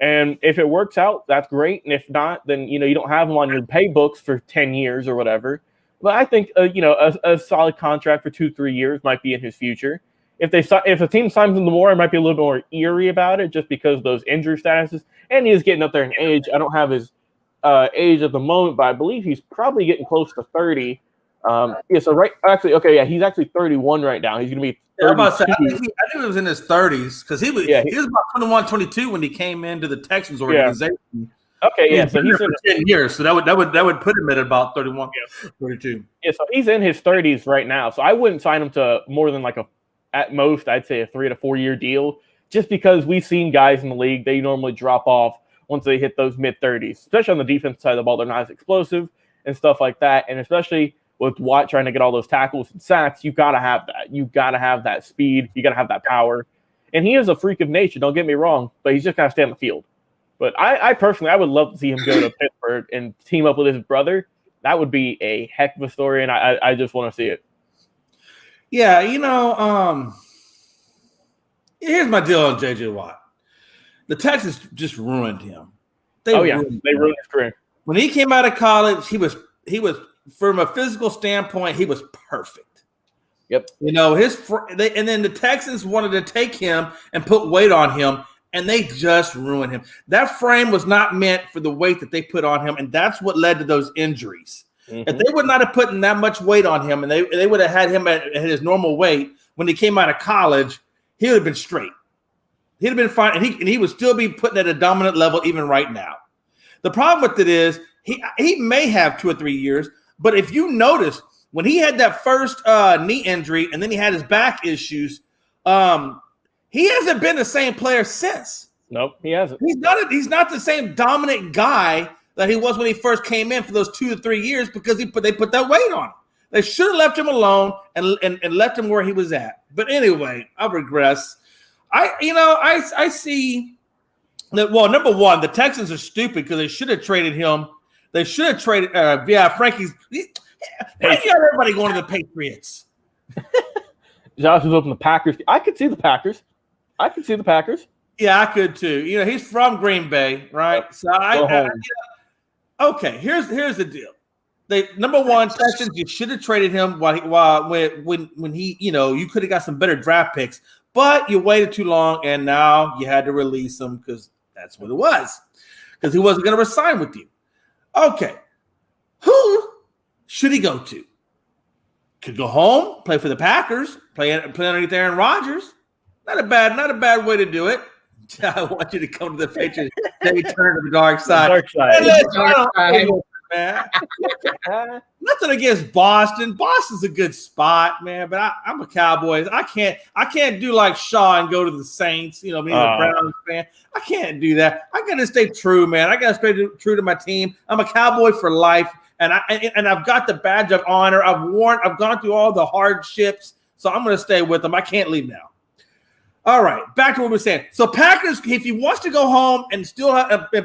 And if it works out, that's great. And if not, then, you don't have him on your pay books for 10 years or whatever. But I think, a solid contract for 2-3 years might be in his future. If a team signs him more, I might be a little bit more eerie about it just because of those injury statuses. And he is getting up there in age. I don't have his age at the moment, but I believe he's probably getting close to 30. He's actually 31 right now. He's going to be 32. I think he was in his 30s because he was about 21, 22 when he came into the Texans organization. Yeah. Okay, yeah. So he's for 10 years. So that would put him at about 31, 32. Yeah, so he's in his 30s right now. So I wouldn't sign him to more than at most, I'd say a 3 to 4 year deal, just because we've seen guys in the league, they normally drop off once they hit those mid-30s, especially on the defense side of the ball. They're not as explosive and stuff like that. And especially with Watt trying to get all those tackles and sacks, you got to have that. You got to have that speed. You got to have that power. And he is a freak of nature, don't get me wrong, but he's just got to stay on the field. But I personally, I would love to see him go to Pittsburgh and team up with his brother. That would be a heck of a story, and I just want to see it. Yeah, here's my deal on JJ Watt. The Texans just ruined him. They ruined his career. When he came out of college, he was from a physical standpoint, he was perfect. Yep. And then the Texans wanted to take him and put weight on him, and they just ruined him. That frame was not meant for the weight that they put on him, and that's what led to those injuries. Mm-hmm. If they would not have put that much weight on him, and they would have had him at his normal weight when he came out of college, he would have been straight. He'd have been fine, and he would still be putting at a dominant level even right now. The problem with it is he may have 2 or 3 years, but if you notice, when he had that first knee injury and then he had his back issues, he hasn't been the same player since. Nope, he hasn't. He's not the same dominant guy that he was when he first came in for those 2 to 3 years because they put that weight on him. They should have left him alone and left him where he was at. But anyway, I regress. I see that. Well, number one, the Texans are stupid because they should have traded him. They should have traded. Frankie's. Frankie got everybody going to the Patriots. Josh was up in the Packers. I could see the Packers. Yeah, I could too. He's from Green Bay, right? So okay. Here's the deal. Number one, Texans, you should have traded him when he, you could have got some better draft picks, but you waited too long, and now you had to release him because that's what it was. Because he wasn't going to resign with you. Okay, who should he go to? Could go home, play for the Packers, play underneath Aaron Rodgers. Not a bad way to do it. I want you to come to the Patriots. They turn to the dark side. Dark side. Man. Nothing against Boston. Boston's a good spot, man. But I'm a Cowboys. I can't do like Shaw and go to the Saints. Me, a Browns fan. I can't do that. I gotta stay true, man. I gotta stay true to my team. I'm a Cowboy for life, and I've got the badge of honor. I've gone through all the hardships, so I'm gonna stay with them. I can't leave now. All right, back to what we were saying. So Packers, if he wants to go home and still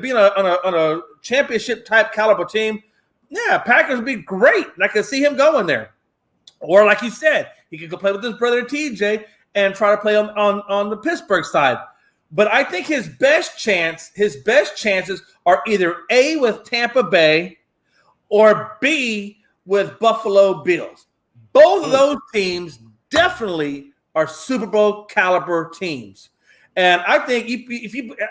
be on a championship type caliber team, yeah, Packers would be great. And I can see him going there. Or like you said, he could go play with his brother TJ and try to play on the Pittsburgh side. But I think his best chances are either A, with Tampa Bay, or B, with Buffalo Bills. Both of those teams definitely are Super Bowl caliber teams. And I think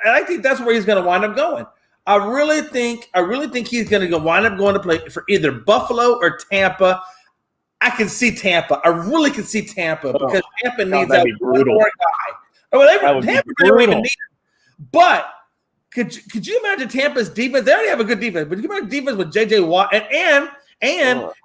I think that's where he's going to wind up going. I really think he's going to wind up going to play for either Buffalo or Tampa. I can see Tampa. I really can see Tampa because Tampa needs that one more guy. Tampa don't even need him. But could you imagine Tampa's defense? They already have a good defense, but you imagine defense with JJ Watt and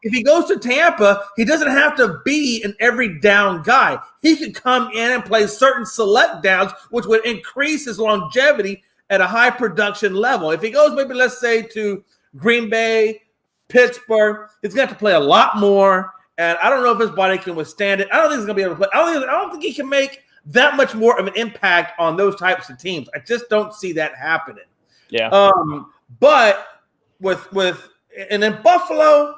if he goes to Tampa, he doesn't have to be an every down guy. He could come in and play certain select downs, which would increase his longevity at a high production level. If he goes maybe, let's say, to Green Bay, Pittsburgh, he's going to have to play a lot more, and I don't know if his body can withstand it. I don't think he's going to be able to play. I don't think he can make that much more of an impact on those types of teams. I just don't see that happening. Yeah. But and then Buffalo's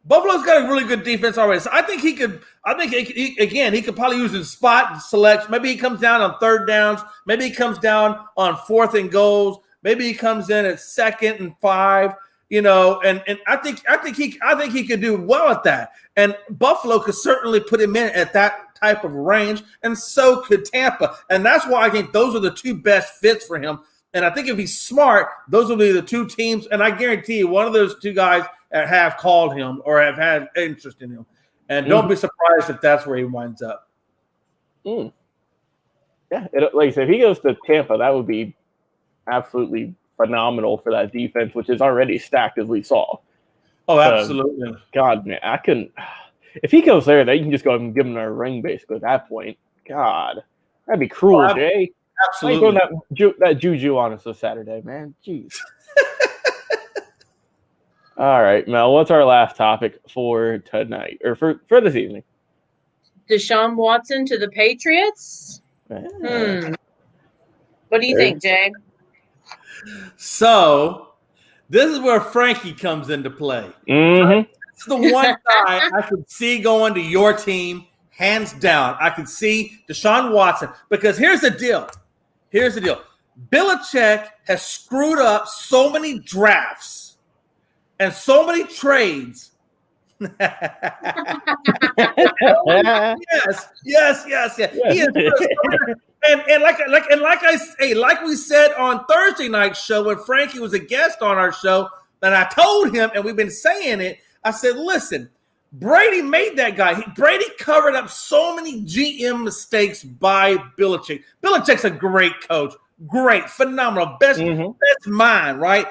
got a really good defense already. So I think he could probably use his spot selection. Maybe he comes down on third downs. Maybe he comes down on fourth and goals. Maybe he comes in at 2nd and 5. And I think he could do well at that. And Buffalo could certainly put him in at that type of range, and so could Tampa. And that's why I think those are the two best fits for him. And I think if he's smart, those will be the two teams. And I guarantee you, one of those two guys have called him or have had interest in him. And don't be surprised if that's where he winds up. Yeah, like I said, if he goes to Tampa, that would be absolutely phenomenal for that defense, which is already stacked as we saw. Oh, absolutely. God, man, I couldn't. If he goes there, they can just go and give him a ring basically at that point. God, that'd be cruel, Jay. Absolutely. That juju on us this Saturday, man. Jeez. All right, Mel, what's our last topic for tonight or for this evening? Deshaun Watson to the Patriots? What do you think, Jay? So this is where Frankie comes into play. Mm-hmm. This is the one guy I could see going to your team, hands down. I could see Deshaun Watson because here's the deal. Belichick has screwed up so many drafts and so many trades. Yes. He is, and like we said on Thursday night show when Frankie was a guest on our show, and I told him, and we've been saying it. I said, listen, Brady made that guy. Brady covered up so many GM mistakes by Belichick. Belichick's a great coach. Great, phenomenal, best mind, right?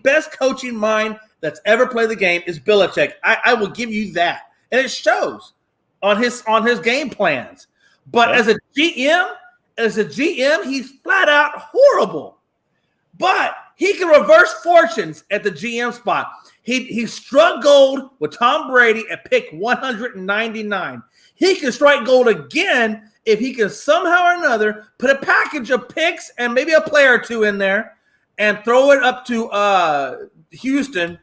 Best coaching mind that's ever played the game is Belichick. I will give you that, and it shows on his game plans. But as a GM, he's flat out horrible. But he can reverse fortunes at the GM spot. He struck gold with Tom Brady at pick 199. He can strike gold again if he can somehow or another put a package of picks and maybe a player or two in there and throw it up to Houston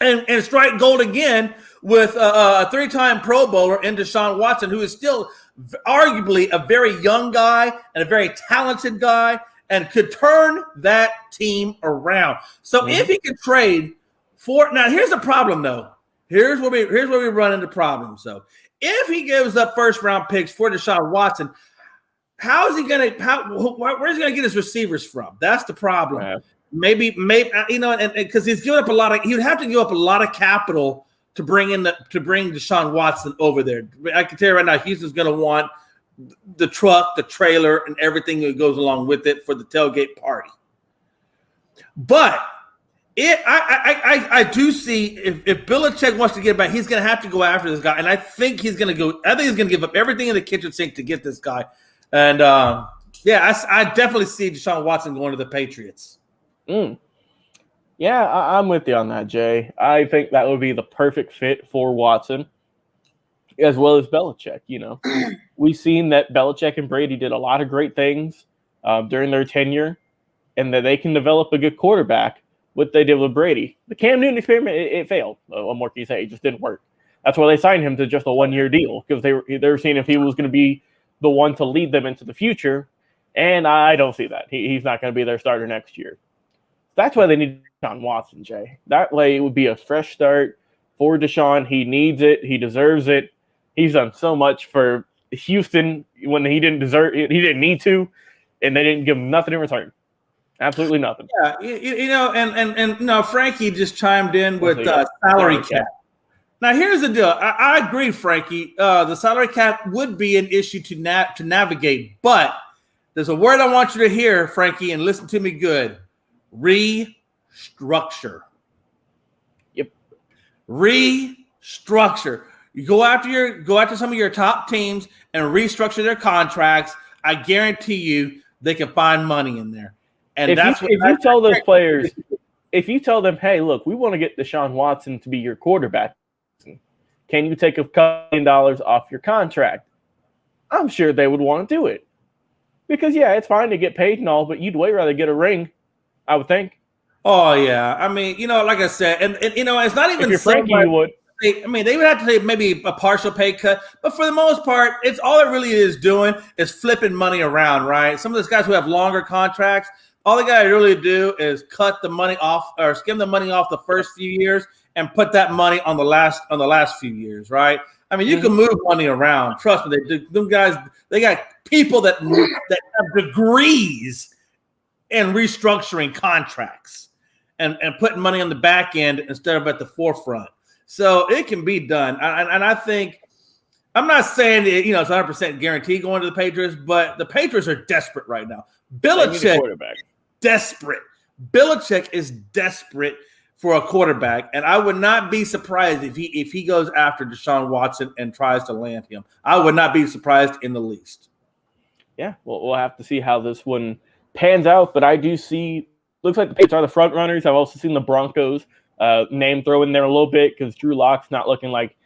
and strike gold again with a 3-time Pro Bowler in Deshaun Watson, who is still arguably a very young guy and a very talented guy and could turn that team around. So if he could trade for – now, here's the problem, though. Here's where we run into problems, though. If he gives up first-round picks for Deshaun Watson, where's he going to get his receivers from? That's the problem. Yeah. Maybe, and because he's given up a lot of – he would have to give up a lot of capital to bring Deshaun Watson over there. I can tell you right now, Houston's going to want the truck, the trailer, and everything that goes along with it for the tailgate party. But I do see if Belichick wants to get back, he's going to have to go after this guy, and I think he's going to go. I think he's going to give up everything in the kitchen sink to get this guy. And I definitely see Deshaun Watson going to the Patriots. Yeah, I'm with you on that, Jay. I think that would be the perfect fit for Watson, as well as Belichick. We've seen that Belichick and Brady did a lot of great things during their tenure, and that they can develop a good quarterback. What they did with Brady, the Cam Newton experiment, it failed. What more can you say? It just didn't work. That's why they signed him to just a 1-year deal, because they were seeing if he was going to be the one to lead them into the future, and I don't see that. He's not going to be their starter next year. That's why they need Deshaun Watson, Jay. That way it would be a fresh start for Deshaun. He needs it. He deserves it. He's done so much for Houston when he didn't need to, and they didn't give him nothing in return. Absolutely nothing. Yeah, and Frankie just chimed in with salary cap. Now, here's the deal. I agree, Frankie. The salary cap would be an issue to navigate, but there's a word I want you to hear, Frankie, and listen to me good. Restructure. Yep. Restructure. You go after some of your top teams and restructure their contracts. I guarantee you they can find money in there. And if you tell those players, if you tell them, hey, look, we want to get Deshaun Watson to be your quarterback, can you take $2 million off your contract? I'm sure they would want to do it. Because, yeah, it's fine to get paid and all, but you'd way rather get a ring, I would think. Oh, yeah. I mean, like I said, and it's not even – if you're Frankie, you would. They would have to take maybe a partial pay cut, but for the most part, it's all it really is doing is flipping money around, right? Some of those guys who have longer contracts, all they got to really do is cut the money off or skim the money off the first few years and put that money on the last few years, right? I mean, you can move money around. Trust me, them guys, they got people that have degrees in restructuring contracts and putting money on the back end instead of at the forefront. So it can be done. And I think I'm not saying that, it's 100% guaranteed going to the Patriots, but the Patriots are desperate right now. Belichick desperate. Belichick is desperate for a quarterback, and I would not be surprised if he goes after Deshaun Watson and tries to land him. I would not be surprised in the least. Yeah, well, we'll have to see how this one pans out, but I do see looks like the Patriots are the front runners. I've also seen the Broncos name throw in there a little bit because Drew Lock's not looking like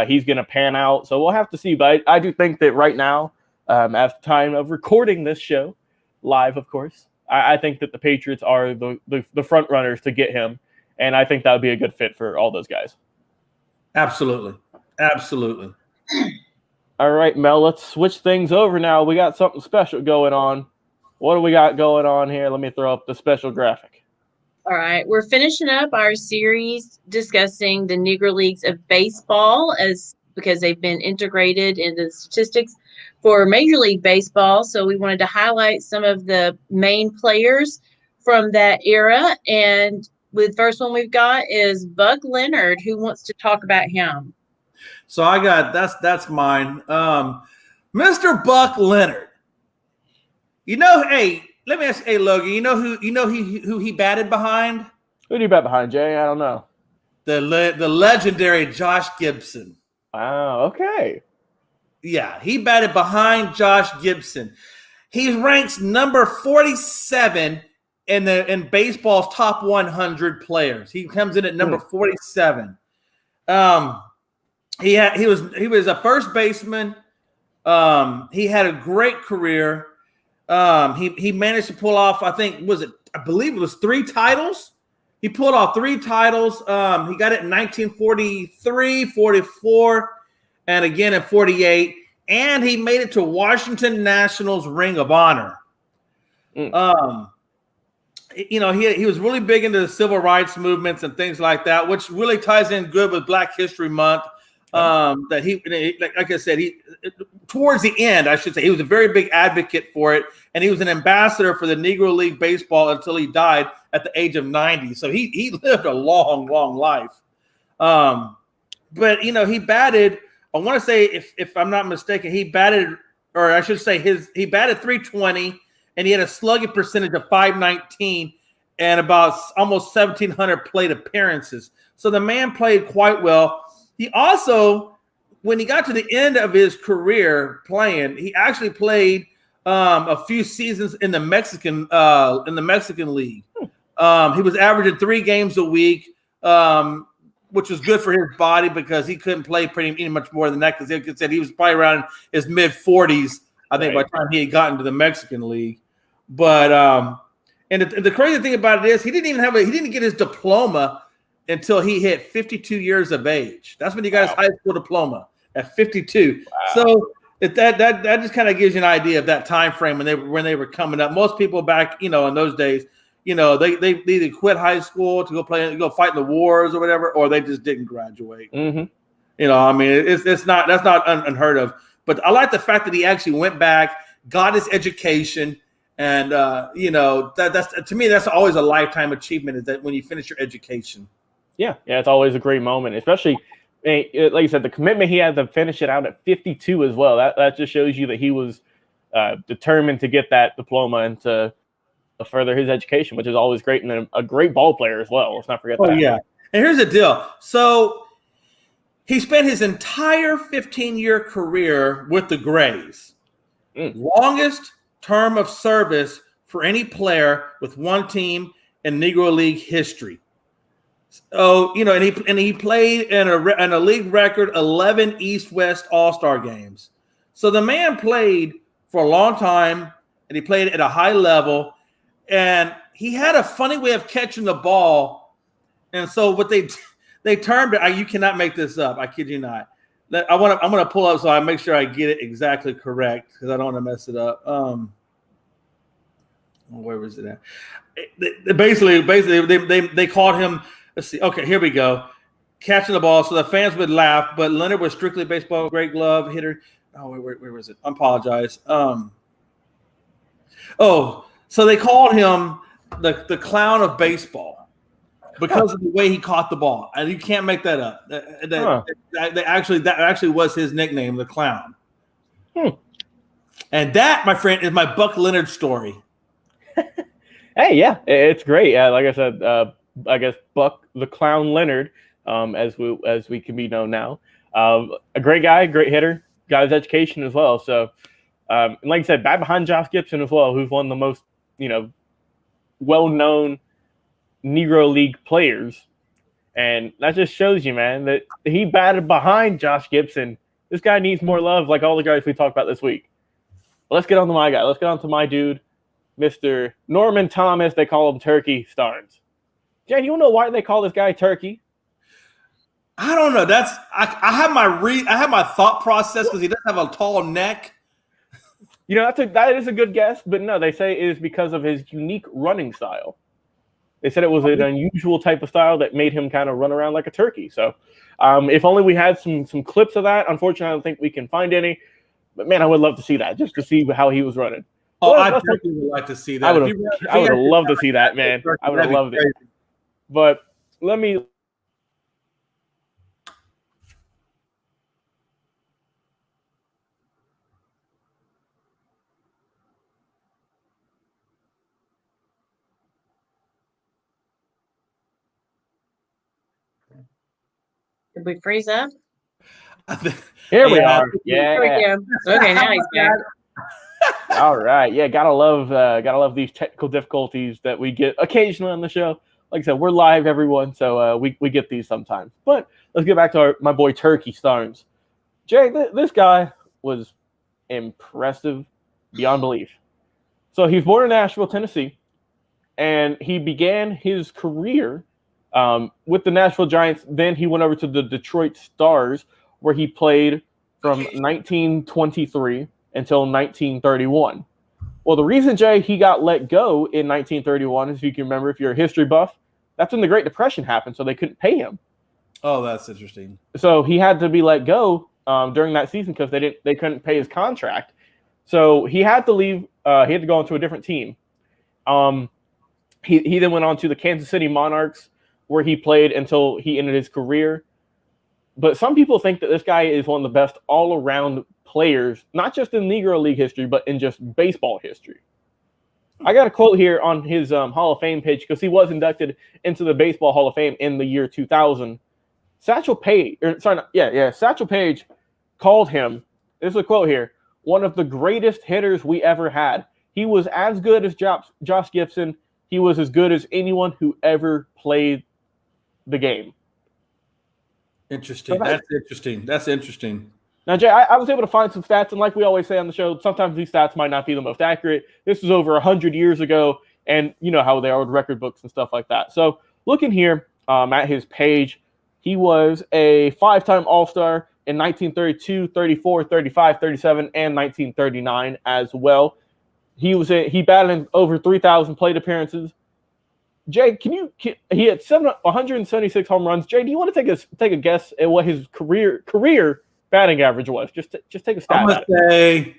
he's going to pan out. So we'll have to see. But I do think that right now, at the time of recording this show, live, of course, I think that the Patriots are the front runners to get him. And I think that would be a good fit for all those guys. Absolutely. Absolutely. All right, Mel, let's switch things over now. We got something special going on. What do we got going on here? Let me throw up the special graphic. All right, we're finishing up our series discussing the Negro Leagues of Baseball because they've been integrated into the statistics for Major League Baseball. So we wanted to highlight some of the main players from that era. And the first one we've got is Buck Leonard. Who wants to talk about him? So I got that's mine. Mr. Buck Leonard. Hey, let me ask you, Logan, who he batted behind? Who do you bat behind, Jay? I don't know. The legendary Josh Gibson. Oh, okay. Yeah, he batted behind Josh Gibson. He ranks number 47 in baseball's top 100 players. He comes in at number 47. He was a first baseman. He had a great career. He managed to pull off, I believe it was 3 titles. He pulled off 3 titles. He got it in 1943, 44, and again in 48. And he made it to Washington Nationals Ring of Honor. He was really big into the civil rights movements and things like that, which really ties in good with Black History Month. That he, like I said, towards the end, I should say, he was a very big advocate for it, and he was an ambassador for the Negro League Baseball until he died at the age of 90. So he lived a long, long life. But he batted. I want to say, if I'm not mistaken, he batted, or I should say, he batted .320, and he had a slugging percentage of .519 and about almost 1,700 plate appearances. So the man played quite well. He also, when he got to the end of his career playing, he actually played a few seasons in the Mexican League. He was averaging 3 games a week, which was good for his body because he couldn't play pretty much more than that because, like I said, he was probably around his mid-40s, I think, by the time he had gotten to the Mexican League. But and the crazy thing about it is he didn't get his diploma until he hit 52 years of age. That's when he got his high school diploma at 52. Wow. So that just kind of gives you an idea of that time frame when they were coming up. Most people back, in those days, they either quit high school to go fight in the wars or whatever, or they just didn't graduate. Mm-hmm. I mean, that's not unheard of. But I like the fact that he actually went back, got his education, and that's to me that's always a lifetime achievement, is that when you finish your education. Yeah, it's always a great moment, especially, like you said, the commitment he had to finish it out at 52 as well. That just shows you that he was determined to get that diploma and to further his education, which is always great, and a great ball player as well. Let's not forget that. Oh, yeah. And here's the deal. So he spent his entire 15-year career with the Grays. Longest term of service for any player with one team in Negro League history. So, and he played in a league record 11 East-West All-Star games. So the man played for a long time, and he played at a high level, and he had a funny way of catching the ball. And so what they termed it, you cannot make this up, I kid you not. I'm going to pull up so I make sure I get it exactly correct because I don't want to mess it up. Where was it at? Basically, they called him. Let's see. Okay, here we go. Catching the ball, so the fans would laugh. But Leonard was strictly a baseball great glove hitter. Oh, where was it? I apologize. So they called him the clown of baseball because of the way he caught the ball, and you can't make that up. That actually was his nickname, the clown. And that, my friend, is my Buck Leonard story. Hey, yeah, it's great. Like I said, I guess Buck the Clown Leonard, as we can be known now. A great guy, great hitter, got his education as well. So, and like I said, back behind Josh Gibson as well, who's one of the most well-known Negro League players. And that just shows you, man, that he batted behind Josh Gibson. This guy needs more love, like all the guys we talked about this week. But let's get on to my guy. Let's get on to my dude, Mr. Norman Thomas. They call him Turkey Starnes. Jen, you know why they call this guy Turkey? I don't know. I have my thought process because he doesn't have a tall neck. That is a good guess, but no, they say it is because of his unique running style. They said it was an unusual type of style that made him kind of run around like a turkey. So, if only we had some clips of that. Unfortunately, I don't think we can find any. But man, I would love to see that just to see how he was running. I definitely would like to see that. I would have loved to see that, man. I would have loved it. But let me. Did we freeze up? Here we are. Yeah. Here we go. Okay, now he's back. All right. Yeah, gotta love these technical difficulties that we get occasionally on the show. Like I said, we're live, everyone, so we get these sometimes. But let's get back to my boy Turkey Starnes. Jay, this guy was impressive beyond belief. So he was born in Nashville, Tennessee, and he began his career with the Nashville Giants. Then he went over to the Detroit Stars, where he played from 1923 until 1931. Well, the reason, Jay, he got let go in 1931, as you can remember, if you're a history buff, that's when the Great Depression happened, so they couldn't pay him. Oh, that's interesting. So he had to be let go during that season because they couldn't pay his contract. So he had to leave. He had to go on to a different team. He then went on to the Kansas City Monarchs, where he played until he ended his career. But some people think that this guy is one of the best all-around players, not just in Negro League history, but in just baseball history. I got a quote here on his Hall of Fame page because he was inducted into the Baseball Hall of Fame in the year 2000. Satchel Paige called him, this is a quote here, one of the greatest hitters we ever had. He was as good as Josh Gibson. He was as good as anyone who ever played the game. Interesting. That's interesting. Now, Jay, I was able to find some stats, and like we always say on the show, sometimes these stats might not be the most accurate. This was over 100 years ago, and you know how they are with record books and stuff like that. So looking here at his page, he was a 5-time All-Star in 1932, 34, 35, 37, and 1939 as well. He batted in over 3,000 plate appearances. Jay, he had 176 home runs. Jay, do you want to take a guess at what his career batting average was? Just take a stab. I'm gonna say,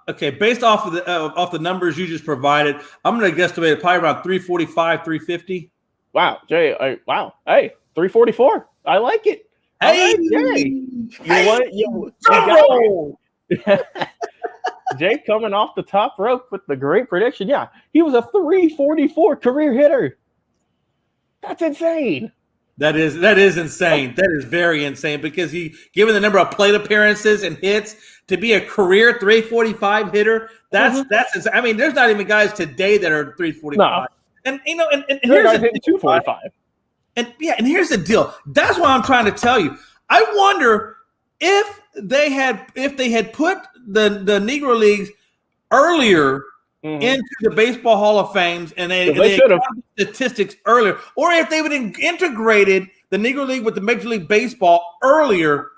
okay, based off of the numbers you just provided, I'm gonna guesstimate probably around 345, 350. Wow, Jay! Wow, hey, 344. I like it. Hey, Jay, you got it. Jay coming off the top rope with the great prediction. Yeah, he was a 344 career hitter. That's insane. That is insane. That is very insane because given the number of plate appearances and hits, to be a career 345 hitter, that's insane. I mean, there's not even guys today that are 345. No. And you know, and here's the deal. 245. And here's the deal. That's what I'm trying to tell you. I wonder if they had put the Negro Leagues earlier into the Baseball Hall of Fames and they had statistics earlier, or if they would have integrated the Negro League with the Major League Baseball earlier,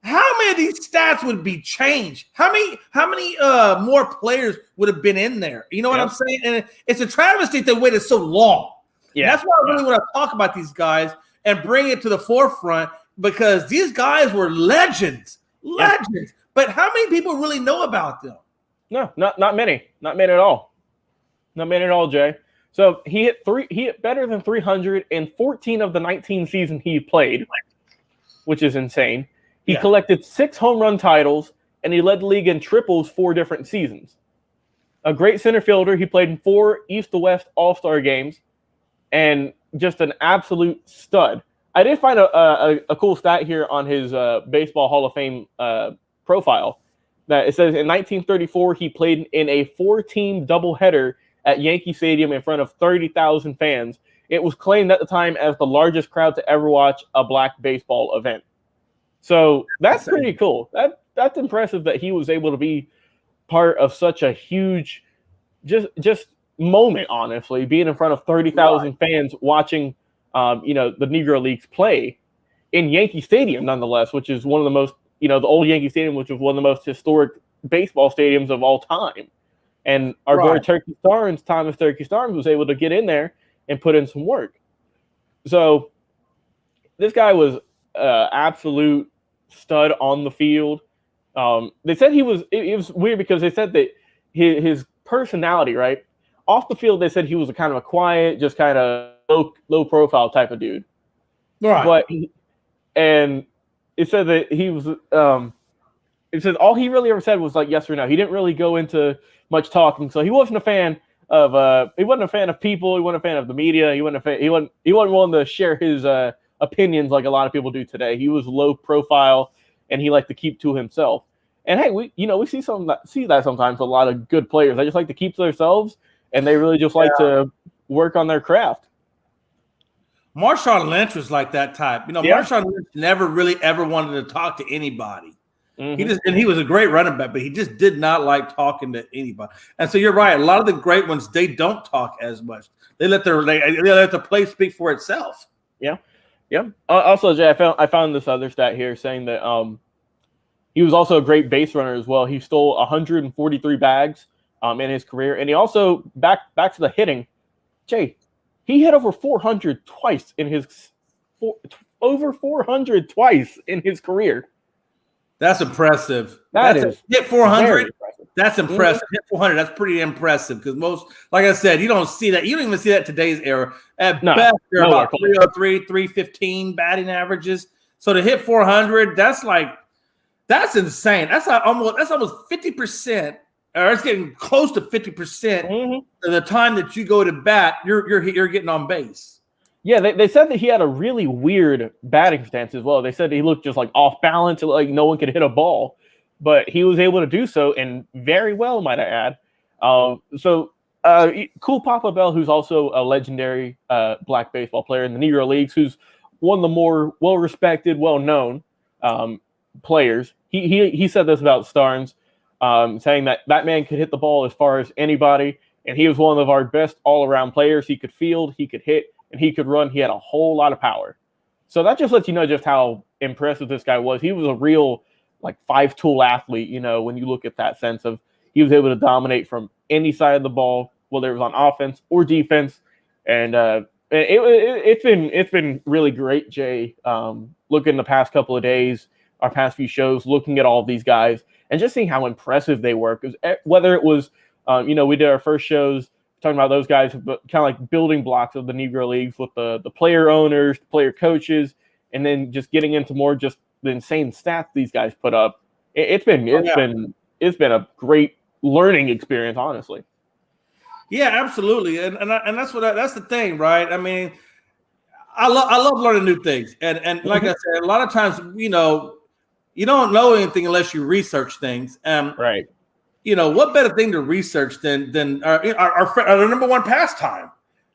how many of these stats would be changed? How many more players would have been in there? You know what I'm saying? And it's a travesty they waited so long. Yeah, and that's why I really want to talk about these guys and bring it to the forefront, because these guys were legends. But how many people really know about them? No, not many. Not many at all. Not many at all, Jay. So he hit better than 300 in 14 of the 19 seasons he played, which is insane. He collected 6 home run titles, and he led the league in triples 4 different seasons. A great center fielder, he played in 4 East to West All-Star games, and just an absolute stud. I did find a cool stat here on his Baseball Hall of Fame profile. That it says in 1934 he played in a 4-team doubleheader at Yankee Stadium in front of 30,000 fans. It was claimed at the time as the largest crowd to ever watch a black baseball event. So that's pretty cool. That's impressive that he was able to be part of such a huge just moment, honestly, being in front of 30,000 fans watching the Negro Leagues play in Yankee Stadium, nonetheless, which is one of the most, the old Yankee Stadium, which was one of the most historic baseball stadiums of all time. And our boy Thomas Turkey Starnes, was able to get in there and put in some work. So this guy was absolute stud on the field. They said it was weird because they said that his personality, right? Off the field, they said he was a kind of a quiet, just kind of low profile type of dude. Right. And it said that he was it said all he really ever said was like yes or no. He didn't really go into much talking. So he wasn't a fan of people, he wasn't a fan of the media, he wasn't willing to share his opinions like a lot of people do today. He was low profile and he liked to keep to himself. And hey, we see that sometimes with a lot of good players. They just like to keep to themselves and they really just like to work on their craft. Marshawn Lynch was like that type. Marshawn Lynch never really ever wanted to talk to anybody. Mm-hmm. He was a great running back, but he just did not like talking to anybody. And so you're right. A lot of the great ones, they don't talk as much. They let the play speak for itself. Yeah. Also, Jay, I found this other stat here saying that he was also a great base runner as well. He stole 143 bags in his career, and he also back to the hitting. Jay, he hit over 400 twice in his over 400 twice in his career. That's impressive. That That's is hit 400. impressive. That's impressive. Hit 400. That's pretty impressive because most, like I said, you don't see that. You don't even see that in today's era. At best, they're about 303, 315 batting averages. So to hit 400, that's insane. That's almost 50%, or it's getting close to 50% of the time that you go to bat, you're getting on base. Yeah, they said that he had a really weird batting stance as well. They said he looked just like off balance, like no one could hit a ball, but he was able to do so, and very well, might I add. Cool Papa Bell, who's also a legendary black baseball player in the Negro Leagues, who's one of the more well-respected, well-known players. He said this about Starnes, saying that man could hit the ball as far as anybody, and he was one of our best all-around players. He could field, he could hit, and he could run. He had a whole lot of power. So that just lets you know just how impressive this guy was. He was a real five-tool athlete, when you look at that sense of he was able to dominate from any side of the ball, whether it was on offense or defense. And it's been really great, Jay, looking the past couple of days, our past few shows, looking at all of these guys and just seeing how impressive they were. Because whether it was, we did our first shows talking about those guys, but kind of like building blocks of the Negro Leagues with the player owners, the player coaches, and then just getting into more just the insane stats these guys put up. It's been a great learning experience, honestly. Yeah, absolutely, and that's the thing, right? I mean, I love learning new things, and like I said, a lot of times, you don't know anything unless you research things. Right. What better thing to research than our number one pastime?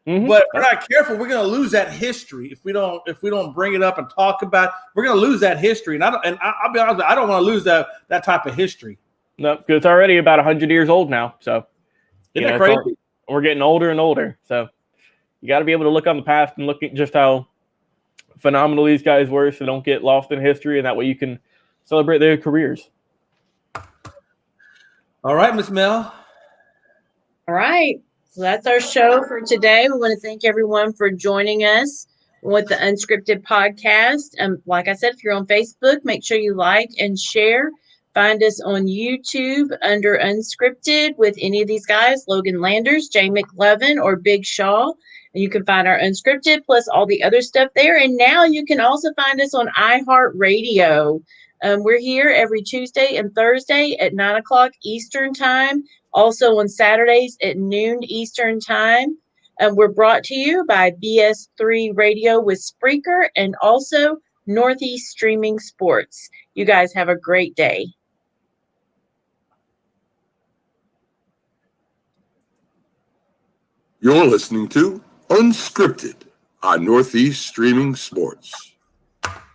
Mm-hmm. But if we're not careful, we're going to lose that history if we don't bring it up and talk about it. We're going to lose that history, and I'll be honest, I don't want to lose that type of history. No, because it's already about 100 years old now. So isn't that crazy? We're getting older and older. So you got to be able to look on the past and look at just how phenomenal these guys were, so don't get lost in history, and that way you can celebrate their careers. All right, Miss Mel. All right. So that's our show for today. We want to thank everyone for joining us with the Unscripted podcast. Like I said, if you're on Facebook, make sure you like and share. Find us on YouTube under Unscripted with any of these guys, Logan Landers, Jay McLovin, or Big Shaw. And you can find our Unscripted plus all the other stuff there. And now you can also find us on iHeartRadio. We're here every Tuesday and Thursday at 9 o'clock Eastern Time. Also on Saturdays at noon Eastern Time. We're brought to you by BS3 Radio with Spreaker and also Northeast Streaming Sports. You guys have a great day. You're listening to Unscripted on Northeast Streaming Sports.